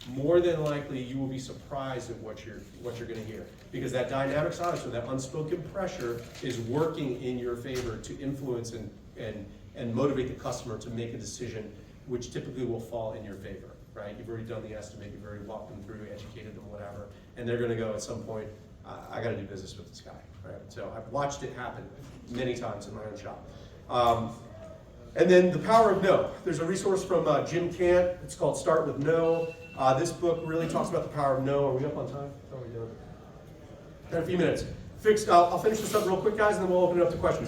more than likely you will be surprised at what you're gonna hear. Because that dynamic silence or that unspoken pressure is working in your favor to influence and motivate the customer to make a decision which typically will fall in your favor, right? You've already done the estimate, you've already walked them through, educated them, whatever, and they're gonna go at some point, I gotta do business with this guy, right? So I've watched it happen many times in my own shop. And then the power of no. There's a resource from Jim Kant. It's called Start with No. This book really talks about the power of no. Are we up on time? How are we doing? Got a few minutes. I'll finish this up real quick, guys, and then we'll open it up to questions.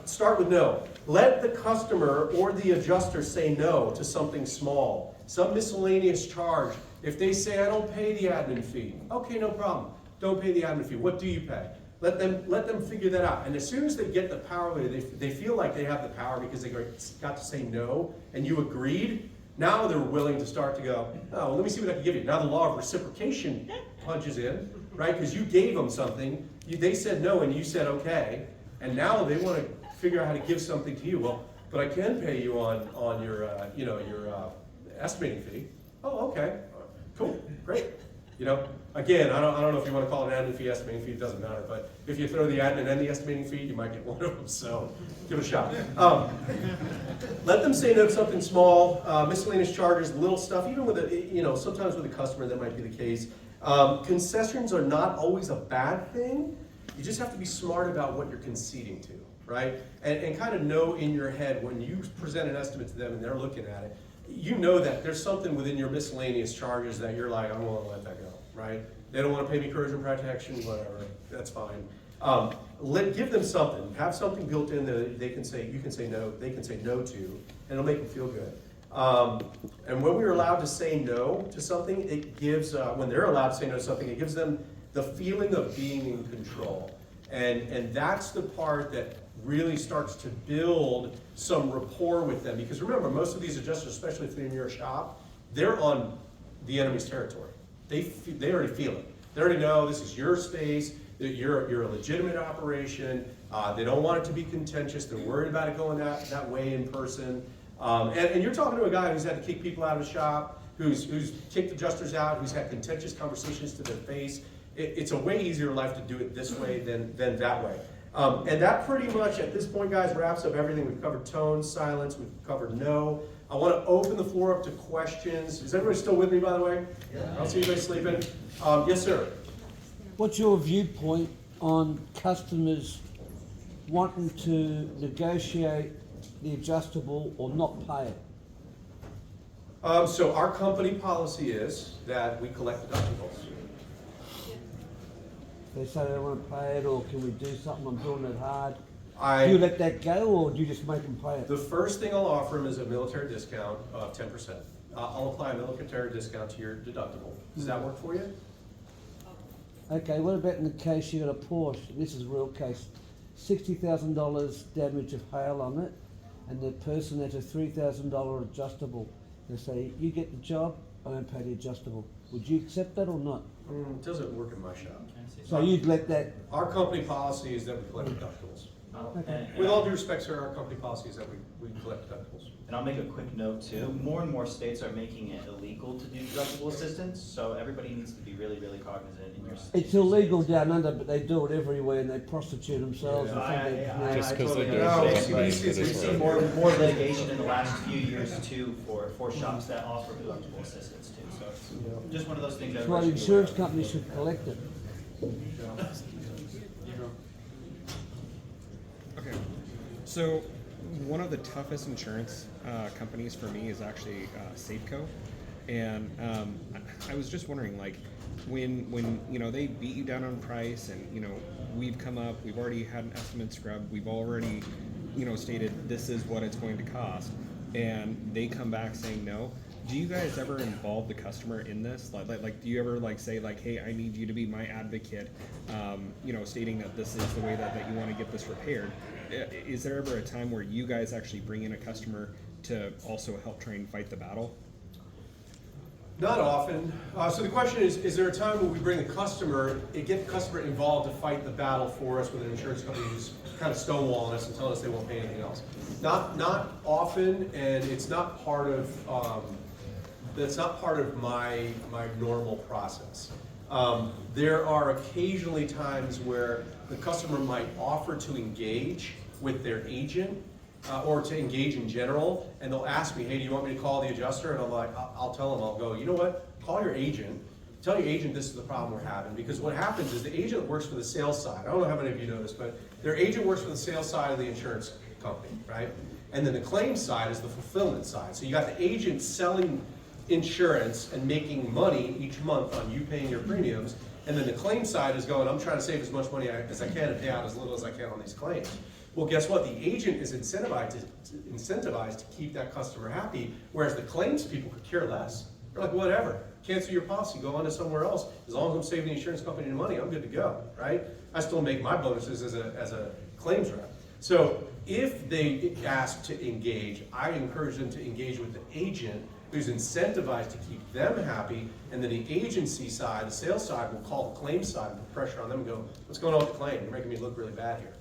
Start with no. Let the customer or the adjuster say no to something small, some miscellaneous charge. If they say, I don't pay the admin fee, okay, no problem. Don't pay the admin fee. What do you pay? Let them figure that out. And as soon as they get the power, they feel like they have the power because they got to say no, and you agreed, now they're willing to start to go, oh, well, let me see what I can give you. Now the law of reciprocation punches in, right? Because you gave them something, they said no, and you said okay, and now they want to figure out how to give something to you. Well, but I can pay you on your estimating fee. Oh, okay, cool, great. Again, I don't know if you want to call it an admin fee, estimating fee, it doesn't matter, but if you throw the admin and the estimating fee, you might get one of them, so give it a shot. Let them say no to something small, miscellaneous charges, little stuff, even with sometimes with a customer that might be the case. Concessions are not always a bad thing. You just have to be smart about what you're conceding to, right? And kind of know in your head when you present an estimate to them and they're looking at it, you know that there's something within your miscellaneous charges that you're like, I don't want to let that go, right? They don't want to pay me corrosion protection, whatever, that's fine. Give them something, have something built in that you can say no, they can say no to, and it'll make them feel good. And when we're allowed to say no to something, it gives, when they're allowed to say no to something, it gives them the feeling of being in control. And that's the part that really starts to build some rapport with them. Because remember, most of these adjusters, especially if they're in your shop, they're on the enemy's territory. They already feel it. They already know this is your space, that you're a legitimate operation. They don't want it to be contentious. They're worried about it going that way in person. And you're talking to a guy who's had to kick people out of his shop, who's kicked adjusters out, who's had contentious conversations to their face. It's a way easier life to do it this way than that way. And that pretty much, at this point, guys, wraps up everything. We've covered tone, silence, we've covered no. I want to open the floor up to questions. Is everybody still with me, by the way? Yeah. I don't see anybody sleeping. Yes, sir. What's your viewpoint on customers wanting to negotiate the adjustable or not pay it? So our company policy is that we collect deductibles. They say they don't want to pay it, or can we do something, I'm doing it hard. I- Do you let that go, or do you just make them pay it? The first thing I'll offer them is a military discount of 10%. I'll apply a military discount to your deductible. Does that work for you? Okay, what about in the case you got a Porsche, this is a real case, $60,000 damage of hail on it, and the person has a $3,000 adjustable. They say, you get the job, I don't pay the adjustable. Would you accept that or not? It doesn't work in my shop. So you'd let that, Our company policy is that we collect deductibles. And With all due respect, sir, our company policy is that we collect deductibles. I'll make a quick note too. More and more states are making it illegal to do deductible assistance, so everybody needs to be really, really cognizant in your state. it's illegal down under, but they do it everywhere and they prostitute themselves. Yeah. and think Just they- 'cause they do it No, doesn't we mean see- that We've it's seen right. more litigation in the last few years too for shops that offer deductible assistance too. So it's just one of those things. That's why the insurance company should collect it. Okay, so one of the toughest insurance companies for me is actually Safeco, and I was just wondering, like, when they beat you down on price, and we've come up, we've already had an estimate scrubbed, we've already stated this is what it's going to cost, and they come back saying no. Do you guys ever involve the customer in this? Like, do you ever say hey, I need you to be my advocate, stating that this is the way that you want to get this repaired? Is there ever a time where you guys actually bring in a customer to also help try and fight the battle? Not often. So the question is there a time when we bring the customer, get the customer involved to fight the battle for us with an insurance company who's kind of stonewalling us and telling us they won't pay anything else? Not often, and it's not part of, that's not part of my normal process. There are occasionally times where the customer might offer to engage with their agent, or to engage in general, and they'll ask me, hey, do you want me to call the adjuster? And I'm like, I'll tell them, I'll go, you know what, call your agent, tell your agent this is the problem we're having, because what happens is the agent works for the sales side. I don't know how many of you know this, but their agent works for the sales side of the insurance company, right? And then the claim side is the fulfillment side. So you got the agent selling insurance and making money each month on you paying your premiums, and then the claim side is going, I'm trying to save as much money as I can and pay out as little as I can on these claims. Well, guess what? The agent is incentivized to keep that customer happy, whereas the claims people could care less. They're like, whatever, cancel your policy, go on to somewhere else. As long as I'm saving the insurance company the money, I'm good to go, right? I still make my bonuses as a claims rep. So if they ask to engage, I encourage them to engage with the agent who's incentivized to keep them happy, and then the agency side, the sales side, will call the claim side and put pressure on them and go, what's going on with the claim? You're making me look really bad here.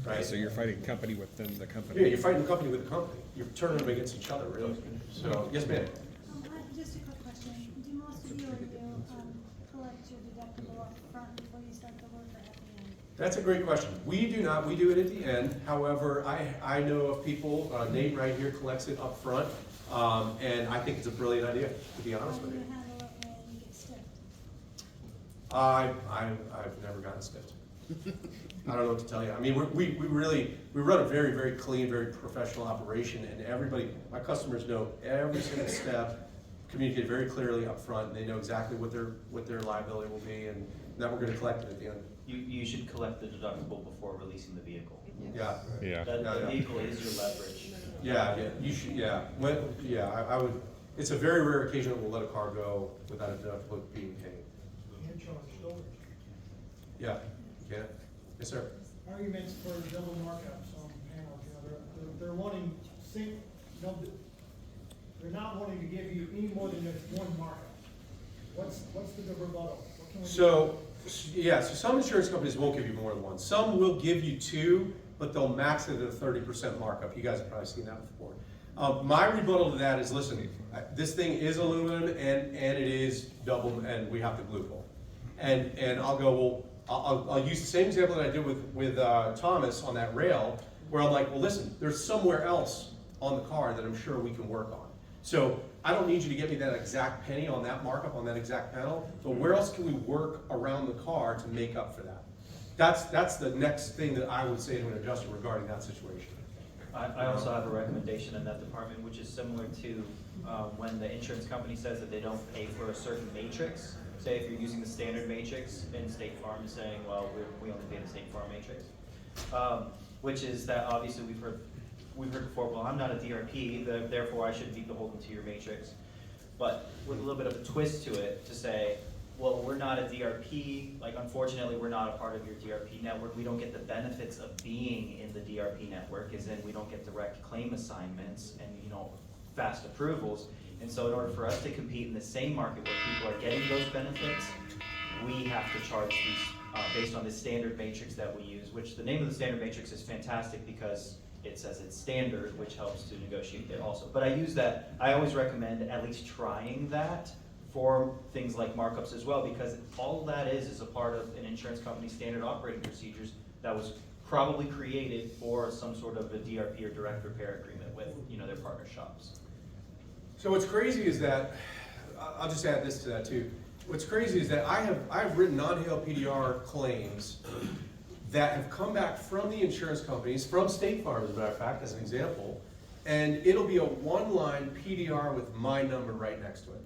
Right? So you're fighting company within the company. Yeah, you're fighting the company with the company. You're turning them against each other, really. So, yes, ma'am. Just a quick question. Do most of you collect your deductible up front before you start the work or at the end? That's a great question. We do not. We do it at the end. However, I know of people, Nate right here collects it up front, and I think it's a brilliant idea, to be honest How with do you. you handle it when you get stiffed? I've never gotten stiffed. I don't know what to tell you. I mean, we run a very, very clean, very professional operation, and everybody, my customers know every single step, communicate very clearly up front, and they know exactly what their liability will be, and that we're going to collect it at the end. You should collect the deductible before releasing the vehicle. Yeah. Yeah. The vehicle is your leverage. Yeah, you should, yeah. I would, it's a very rare occasion that we'll let a car go without a deductible being paid. And charge storage. Yeah, you can. Yes, sir. Arguments for double markups on panels, they're wanting they're not wanting to give you any more than just one markup. What's the rebuttal? What can we do? So some insurance companies won't give you more than one. Some will give you two, but they'll max it at a 30% markup. You guys have probably seen that before. My rebuttal to that is, listen, this thing is aluminum and it is double, and we have to glue pull. And I'll go, well, I'll use the same example that I did with Thomas on that rail, where I'm like, well, listen, there's somewhere else on the car that I'm sure we can work on. So I don't need you to get me that exact penny on that markup on that exact panel, but where else can we work around the car to make up for that? That's the next thing that I would say to an adjuster regarding that situation. I also have a recommendation in that department, which is similar to when the insurance company says that they don't pay for a certain matrix. Say if you're using the standard matrix, and State Farm is saying, well, we only pay the State Farm matrix, which is that obviously we've heard before, well, I'm not a DRP, therefore I shouldn't be beholden to your matrix. But with a little bit of a twist to it, to say, well, we're not a DRP, like unfortunately we're not a part of your DRP network, we don't get the benefits of being in the DRP network, as in we don't get direct claim assignments and fast approvals. And so in order for us to compete in the same market where people are getting those benefits, we have to charge these based on the standard matrix that we use, which the name of the standard matrix is fantastic because it says it's standard, which helps to negotiate there also. But I always recommend at least trying that for things like markups as well, because all that is a part of an insurance company's standard operating procedures that was probably created for some sort of a DRP or direct repair agreement with their partner shops. So what's crazy is that, I'll just add this to that too. What's crazy is that I've written non-hail PDR claims that have come back from the insurance companies, from State Farm as a matter of fact, as an example, and it'll be a one-line PDR with my number right next to it.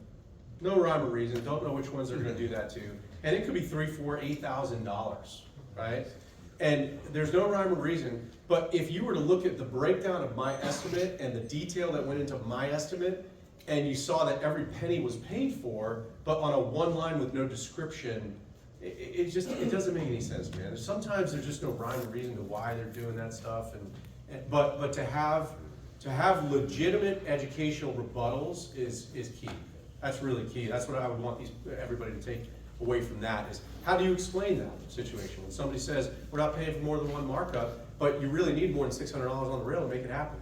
No rhyme or reason, don't know which ones they're gonna do that to. And it could be $3,000, $4,000, $8,000, right? And there's no rhyme or reason, but if you were to look at the breakdown of my estimate and the detail that went into my estimate, and you saw that every penny was paid for, but on a one line with no description, it doesn't make any sense, man. Sometimes there's just no rhyme or reason to why they're doing that stuff, but to have legitimate educational rebuttals is key. That's really key. That's what I would want everybody to take away from that is, how do you explain that situation? When somebody says, we're not paying for more than one markup, but you really need more than $600 on the rail to make it happen.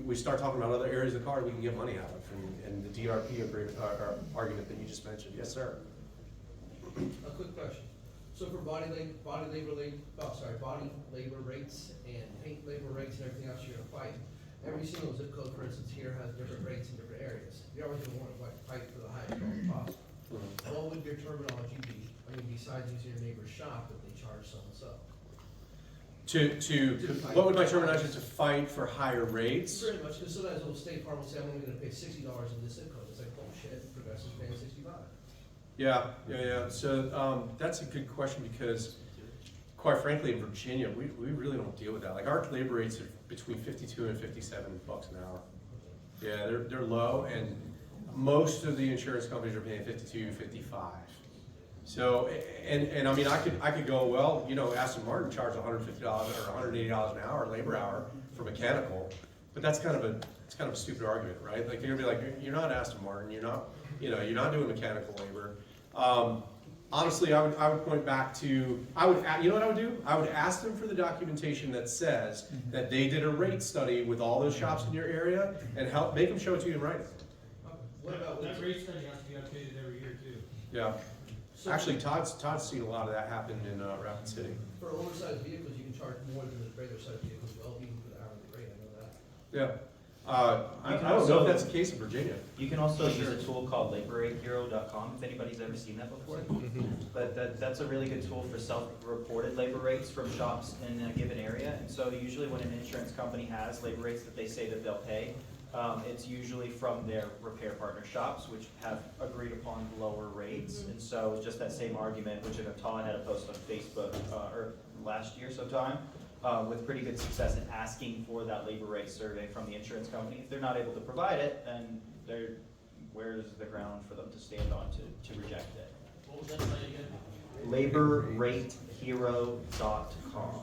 We start talking about other areas of the car we can get money out of, and the DRP argument that you just mentioned. Yes, sir. A quick question. So for body labor rates and paint labor rates and everything else you're gonna fight, every single zip code, for instance, here has different rates in different areas. You're always gonna want to fight for the highest cost possible. What would your terminology be? I mean, besides using your neighbor's shop, if they charge so and so. What would my terminology to fight for higher rates? Pretty much, because sometimes State Farm will say, I'm only gonna pay $60 in this zip code. It's like, bullshit, Progressive's paying 65. Yeah. So that's a good question because, quite frankly, in Virginia, we really don't deal with that. Like our labor rates are between 52 and 57 bucks an hour. Yeah, they're low, and most of the insurance companies are paying 52, 55. So, and I mean, I could go, well, you know, Aston Martin charged $150 or $180 an hour, labor hour for mechanical, but it's kind of a stupid argument, right? Like you're gonna be like, you're not Aston Martin, you're not doing mechanical labor. Honestly, I would point back to, you know what I would do? I would ask them for the documentation that says that they did a rate study with all those shops in your area and make them show it to you in writing. What about That rate study has to be updated every year too. Yeah. So Actually, Todd's seen a lot of that happen in Rapid City. for oversized vehicles, you can charge more than the regular sized vehicles, well, even for the hourly rate, I know that. Yeah. I You can don't know also- if that's the case in Virginia. You can also use a tool called laborratehero.com, if anybody's ever seen that before. But that's a really good tool for self-reported labor rates from shops in a given area. And so usually when an insurance company has labor rates that they say that they'll pay, it's usually from their repair partner shops, which have agreed upon lower rates. And so it's just that same argument, which I know Todd had a post on Facebook, or last year sometime, with pretty good success in asking for that labor rate survey from the insurance company. If they're not able to provide it, then where's the ground for them to stand on to reject it? What was that site again? Laborratehero.com.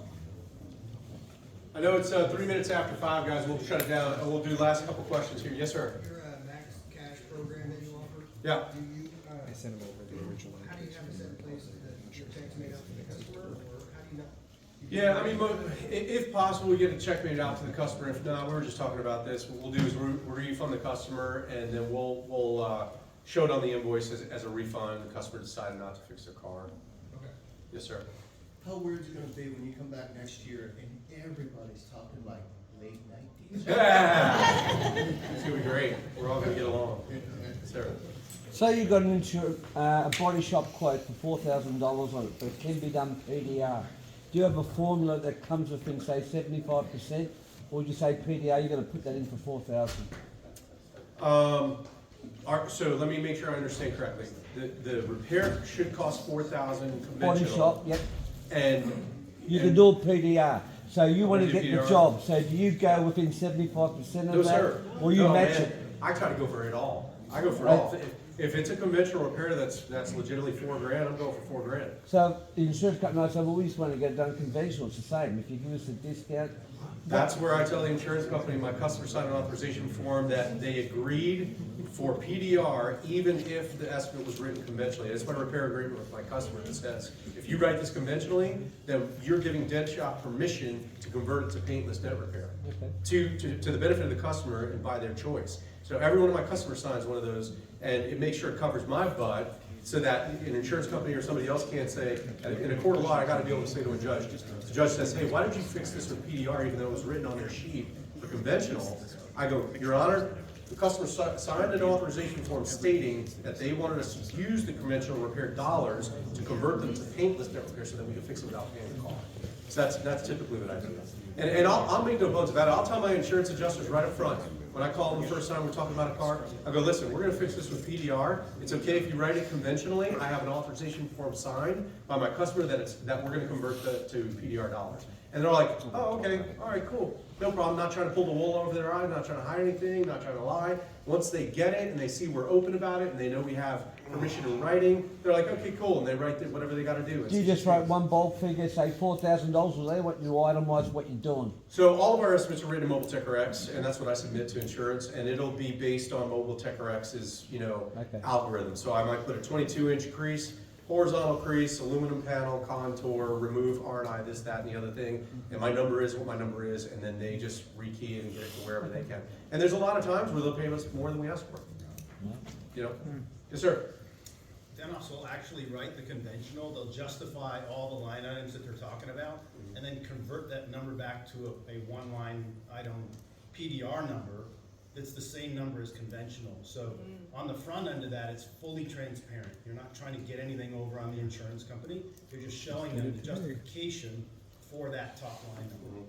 I know it's 3 minutes after 5, guys. We'll shut it down and we'll do the last couple questions here. Yes, sir. Your max cash program that you offer, Yeah. do you, I sent him over the original. how do you have it set in place that your check's made out to the customer, or how do you not? Yeah, I mean, if possible, we get a check made out to the customer. If not, we were just talking about this. What we'll do is we'll refund the customer, and then we'll show it on the invoice as a refund. The customer decided not to fix their car. Okay. Yes, sir. How weird is it gonna be when you come back next year and everybody's talking like late 90s? Yeah. It's gonna be great. We're all gonna get along. Yes, sir. Say you got a body shop quote for $4,000 on it, but it can be done PDR. Do you have a formula that comes within, say, 75%, or would you say PDR, you're going to put that in for $4,000? So let me make sure I understand correctly. The repair should cost $4,000 conventional. Body shop, yep. And You can do a PDR. So you want to do get the PDR. job. So do you go within 75% of no, that, sir. or you No, match man. it? I try to go for it all. I go for it Right. all. If it's a conventional repair that's legitimately $4,000, I'm going for $4,000. So the insurance company might say, well, we just want to get it done conventional. It's the same. If you give us a discount, That's where I tell the insurance company, my customer signed an authorization form that they agreed for PDR, even if the estimate was written conventionally. That's my repair agreement with my customer that says, if you write this conventionally, then you're giving Dent Shop permission to convert it to paintless dent repair. okay. To the benefit of the customer and by their choice. So every one of my customers signs one of those, and it makes sure it covers my butt, so that an insurance company or somebody else can't say, in a court of law, I gotta be able to say to a judge, the judge says, hey, why did you fix this with PDR even though it was written on their sheet for conventional? I go, Your Honor, the customer signed an authorization form stating that they wanted us to use the conventional repair dollars to convert them to paintless dent repair so that we could fix it without paying the car. So that's typically what I do. And I'll make no bones about it. I'll tell my insurance adjusters right up front. When I call them the first time we're talking about a car, I go, listen, we're gonna fix this with PDR. It's okay if you write it conventionally. I have an authorization form signed by my customer that we're gonna convert to PDR dollars. And they're like, oh, okay, all right, cool, no problem, not trying to pull the wool over their eye, not trying to hide anything, not trying to lie. Once they get it and they see we're open about it and they know we have permission in writing, they're like, okay, cool, and they write whatever they gotta do. Do you just write one bulk figure, say $4,000, or they what you itemize what you're doing? So all of our estimates are written in Mobile Tech RX, and that's what I submit to insurance, and it'll be based on Mobile Tech RX's, Okay. algorithm. So I might put a 22-inch crease, horizontal crease, aluminum panel, contour, remove R&I, this, that, and the other thing, and my number is what my number is, and then they just rekey it and get it to wherever they can. And there's a lot of times where they'll pay us more than we ask for. Yes, sir. Dent Ops will actually write the conventional, they'll justify all the line items that they're talking about, and then convert that number back to a one-line item PDR number that's the same number as conventional. So on the front end of that, it's fully transparent. You're not trying to get anything over on the insurance company, you're just showing them the justification for that top line number.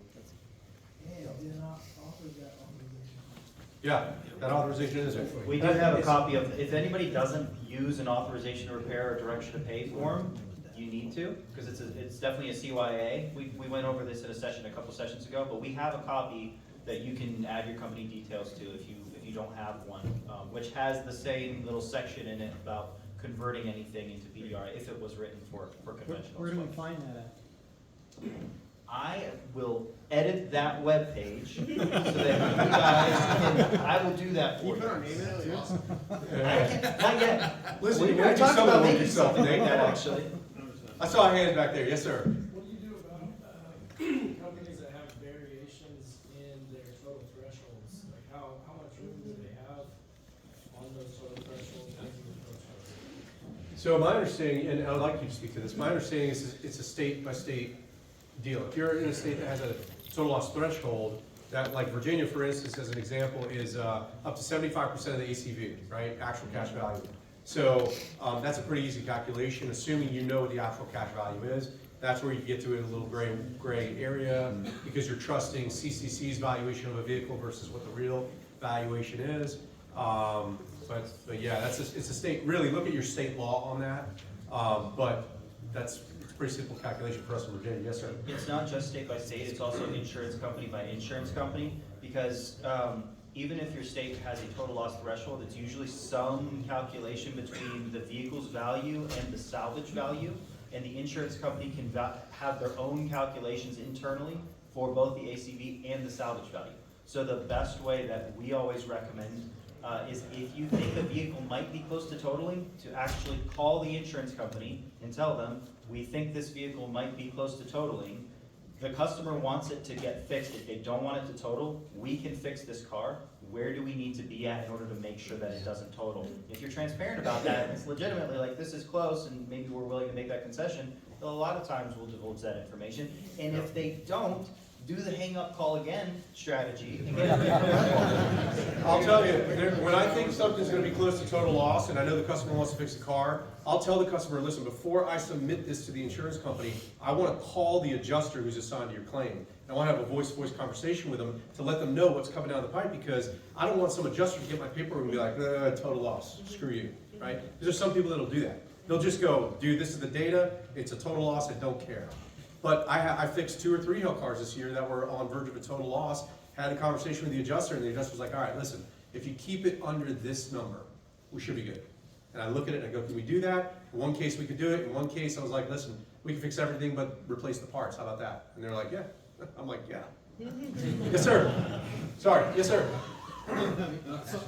Yeah, did not offer that authorization. Yeah, that authorization is there. We do have a copy of, if anybody doesn't use an authorization to repair or direction to pay form, you need to, because it's definitely a CYA. We went over this in a session a couple sessions ago, but we have a copy that you can add your company details to if you don't have one, which has the same little section in it about converting anything into PDR if it was written for conventional. Where do we as well. find that at? I will edit that webpage so that you guys can, I will do that for you. Put our name in it, too? Not yet. Listen, you We're gotta do talking something about with making yourself, something like Nate. that, actually. I saw a hand back there, yes, sir. What do you do about companies that have variations in their total thresholds? Like how much room do they have on those total thresholds as you approach those? So my understanding, and I'd like you to speak to this, my understanding is it's a state-by-state deal. If you're in a state that has a total loss threshold, that, like Virginia, for instance, as an example, is up to 75% of the ACV, right, actual cash value. So that's a pretty easy calculation, assuming you know what the actual cash value is. That's where you get to a little gray area, because you're trusting CCC's valuation of a vehicle versus what the real valuation is. But yeah, it's a state, really look at your state law on that. But that's a pretty simple calculation for us in Virginia. Yes, sir. It's not just state by state, it's also insurance company by insurance company, because even if your state has a total loss threshold, it's usually some calculation between the vehicle's value and the salvage value, and the insurance company can have their own calculations internally for both the ACV and the salvage value. So the best way that we always recommend is if you think the vehicle might be close to totaling, to actually call the insurance company and tell them, we think this vehicle might be close to totaling. The customer wants it to get fixed. If they don't want it to total, we can fix this car. Where do we need to be at in order to make sure that it doesn't total? If you're transparent about that, and it's legitimately like, this is close, and maybe we're willing to make that concession, a lot of times we'll divulge that information. And if they don't, do the hang-up call again strategy. I'll tell you, when I think something's gonna be close to total loss, and I know the customer wants to fix the car, I'll tell the customer, listen, before I submit this to the insurance company, I wanna call the adjuster who's assigned to your claim. And I wanna have a voice-to-voice conversation with them to let them know what's coming down the pipe, because I don't want some adjuster to get my paperwork and be like, total loss, screw you, right? Because there's some people that'll do that. They'll just go, dude, this is the data, it's a total loss, I don't care. But I fixed 2 or 3 Hill cars this year that were on verge of a total loss, had a conversation with the adjuster, and the adjuster was like, all right, listen, if you keep it under this number, we should be good. And I look at it and I go, can we do that? In one case we could do it, in one case I was like, listen, we can fix everything but replace the parts, how about that? And they're like, yeah. I'm like, yeah. Yes, sir. Sorry, yes, sir. So I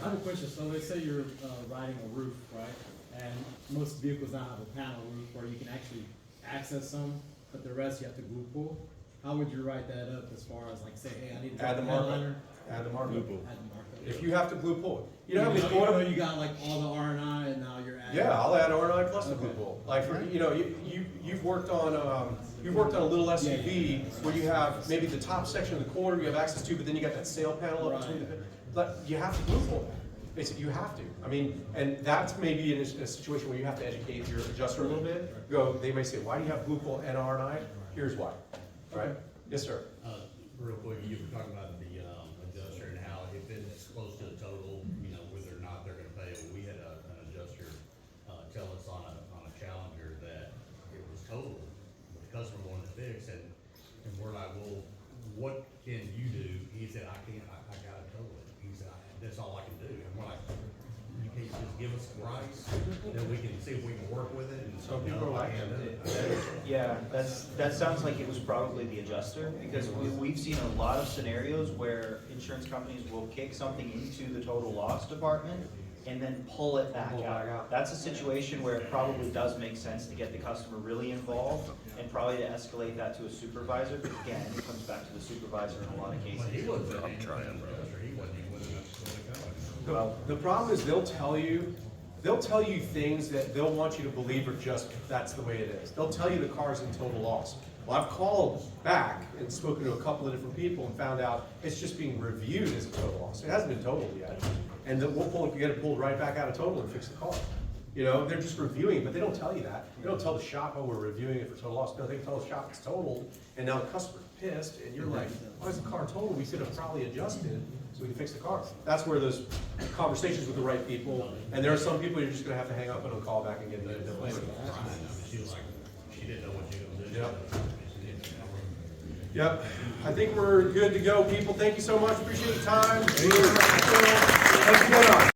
have a question. So let's say you're riding a roof, right? And most vehicles now have a panel roof where you can actually access some, but the rest you have to glue pull. How would you write that up as far as like say, hey, I need to Add the markup. Add the markup. Add the markup. If you have to glue pull it. You know how many Even though you got like all the R&I and now you're adding. Yeah, I'll add R&I plus the glue pull. Like for, you've worked on a little SUV where you have maybe the top section of the quarter you have access to, but then you got that sail panel up between you have to glue pull that. Basically, you have to. I mean, and that's maybe in a situation where you have to educate your adjuster a little bit. They may say, why do you have glue pull and R&I? Here's why. Right? Yes, sir. Real quick, you were talking about the adjuster and how if it's close to the total, whether or not they're going to pay. We had an adjuster tell us on a Challenger that it was total, but the customer wanted to fix, and word I will do. And we're like, you can't just give us a price, then we can see if we can work with it and. Some people are like that. Yeah, that sounds like it was probably the adjuster, because we've seen a lot of scenarios where insurance companies will kick something into the total loss department and then pull it back out. That's a situation where it probably does make sense to get the customer really involved and probably to escalate that to a supervisor, but again, it comes back to the supervisor in a lot of cases. But he wasn't. I'm trying, bro. He wasn't even with us. Well, The problem is they'll tell you things that they'll want you to believe are just, that's the way it is. They'll tell you the car's in total loss. Well, I've called back and spoken to a couple of different people and found out it's just being reviewed as a total loss. It hasn't been totaled yet. And then we'll get it pulled right back out of total and fix the car. You know, they're just reviewing, but they don't tell you that. They don't tell the shop, oh, we're reviewing it for total loss. No, they tell the shop it's totaled, and now the customer's pissed, and you're like, why is the car totaled? We could have probably adjusted so we can fix the car. That's where those conversations with the right people, and there are some people you're just gonna have to hang up and call back and get the difference. She was like, she didn't know what she was doing. Yep. Yep, I think we're good to go, people. Thank you so much, appreciate your time. Thanks for coming on.